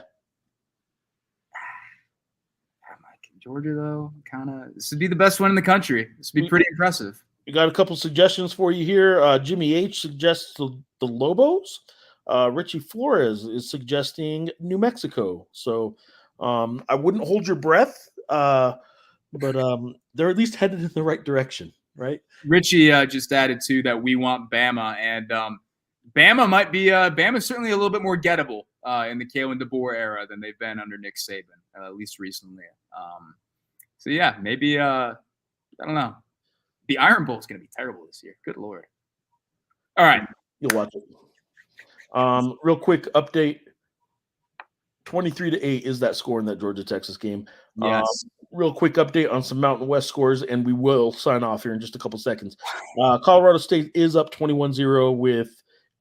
Georgia, though, this would be the best one in the country. This would be pretty impressive. We got a couple suggestions for you here. Jimmy H suggests the Lobos. Richie Flores is suggesting New Mexico. So I wouldn't hold your breath, but they're at least headed in the right direction, right? Richie just added too that we want Bama, and Bama might be Bama's certainly a little bit more gettable in the Kalen DeBoer era than they've been under Nick Saban, at least recently. So yeah, maybe I don't know. The Iron Bowl is going to be terrible this year. Good Lord. All right. You'll watch it. Real quick update. 23-8 is that score in that Georgia-Texas game. Yes. Real quick update on some Mountain West scores, and we will sign off here in just a couple seconds. Colorado State is up 21-0 with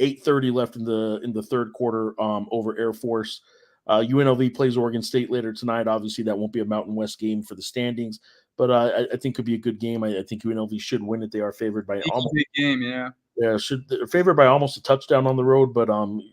8:30 left in the third quarter over Air Force. UNLV plays Oregon State later tonight. Obviously, that won't be a Mountain West game for the standings, but I think could be a good game. I think UNLV should win it. They are favored by almost big game, yeah. Yeah, they're favored by almost a touchdown on the road, but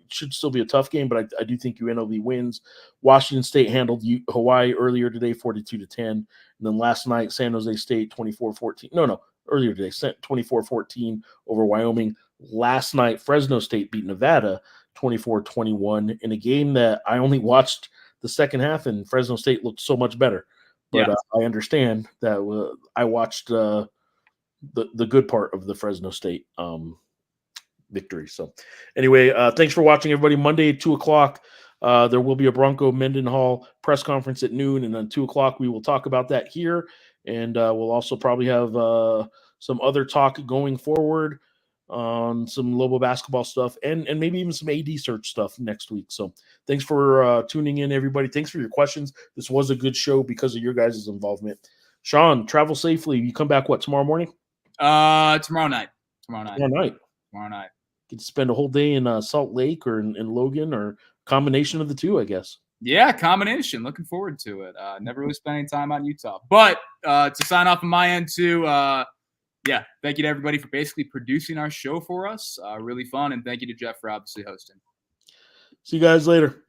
should still be a tough game. But I do think UNLV wins. Washington State handled Hawaii earlier today, 42-10, and then last night San Jose State 24-14. No, earlier today, 24-14 over Wyoming. Last night Fresno State beat Nevada 24-21 in a game that I only watched the second half, and Fresno State looked so much better. But yeah. I understand that I watched the good part of the Fresno State victory. So anyway, thanks for watching, everybody. Monday at 2:00, there will be a Bronco Mendenhall press conference at noon, and then 2:00 we will talk about that here, and we'll also probably have some other talk going forward on some Lobo basketball stuff and maybe even some AD search stuff next week. So thanks for tuning in, everybody. Thanks for your questions. This was a good show because of your guys' involvement. Sean, travel safely. You come back tomorrow morning? Tomorrow night. Get to spend a whole day in Salt Lake or in Logan, or combination of the two, I guess. Yeah, combination. Looking forward to it. Never really spent any time out in Utah. But to sign off on my end too, thank you to everybody for basically producing our show for us. Really fun, and thank you to Geoff for obviously hosting. See you guys later.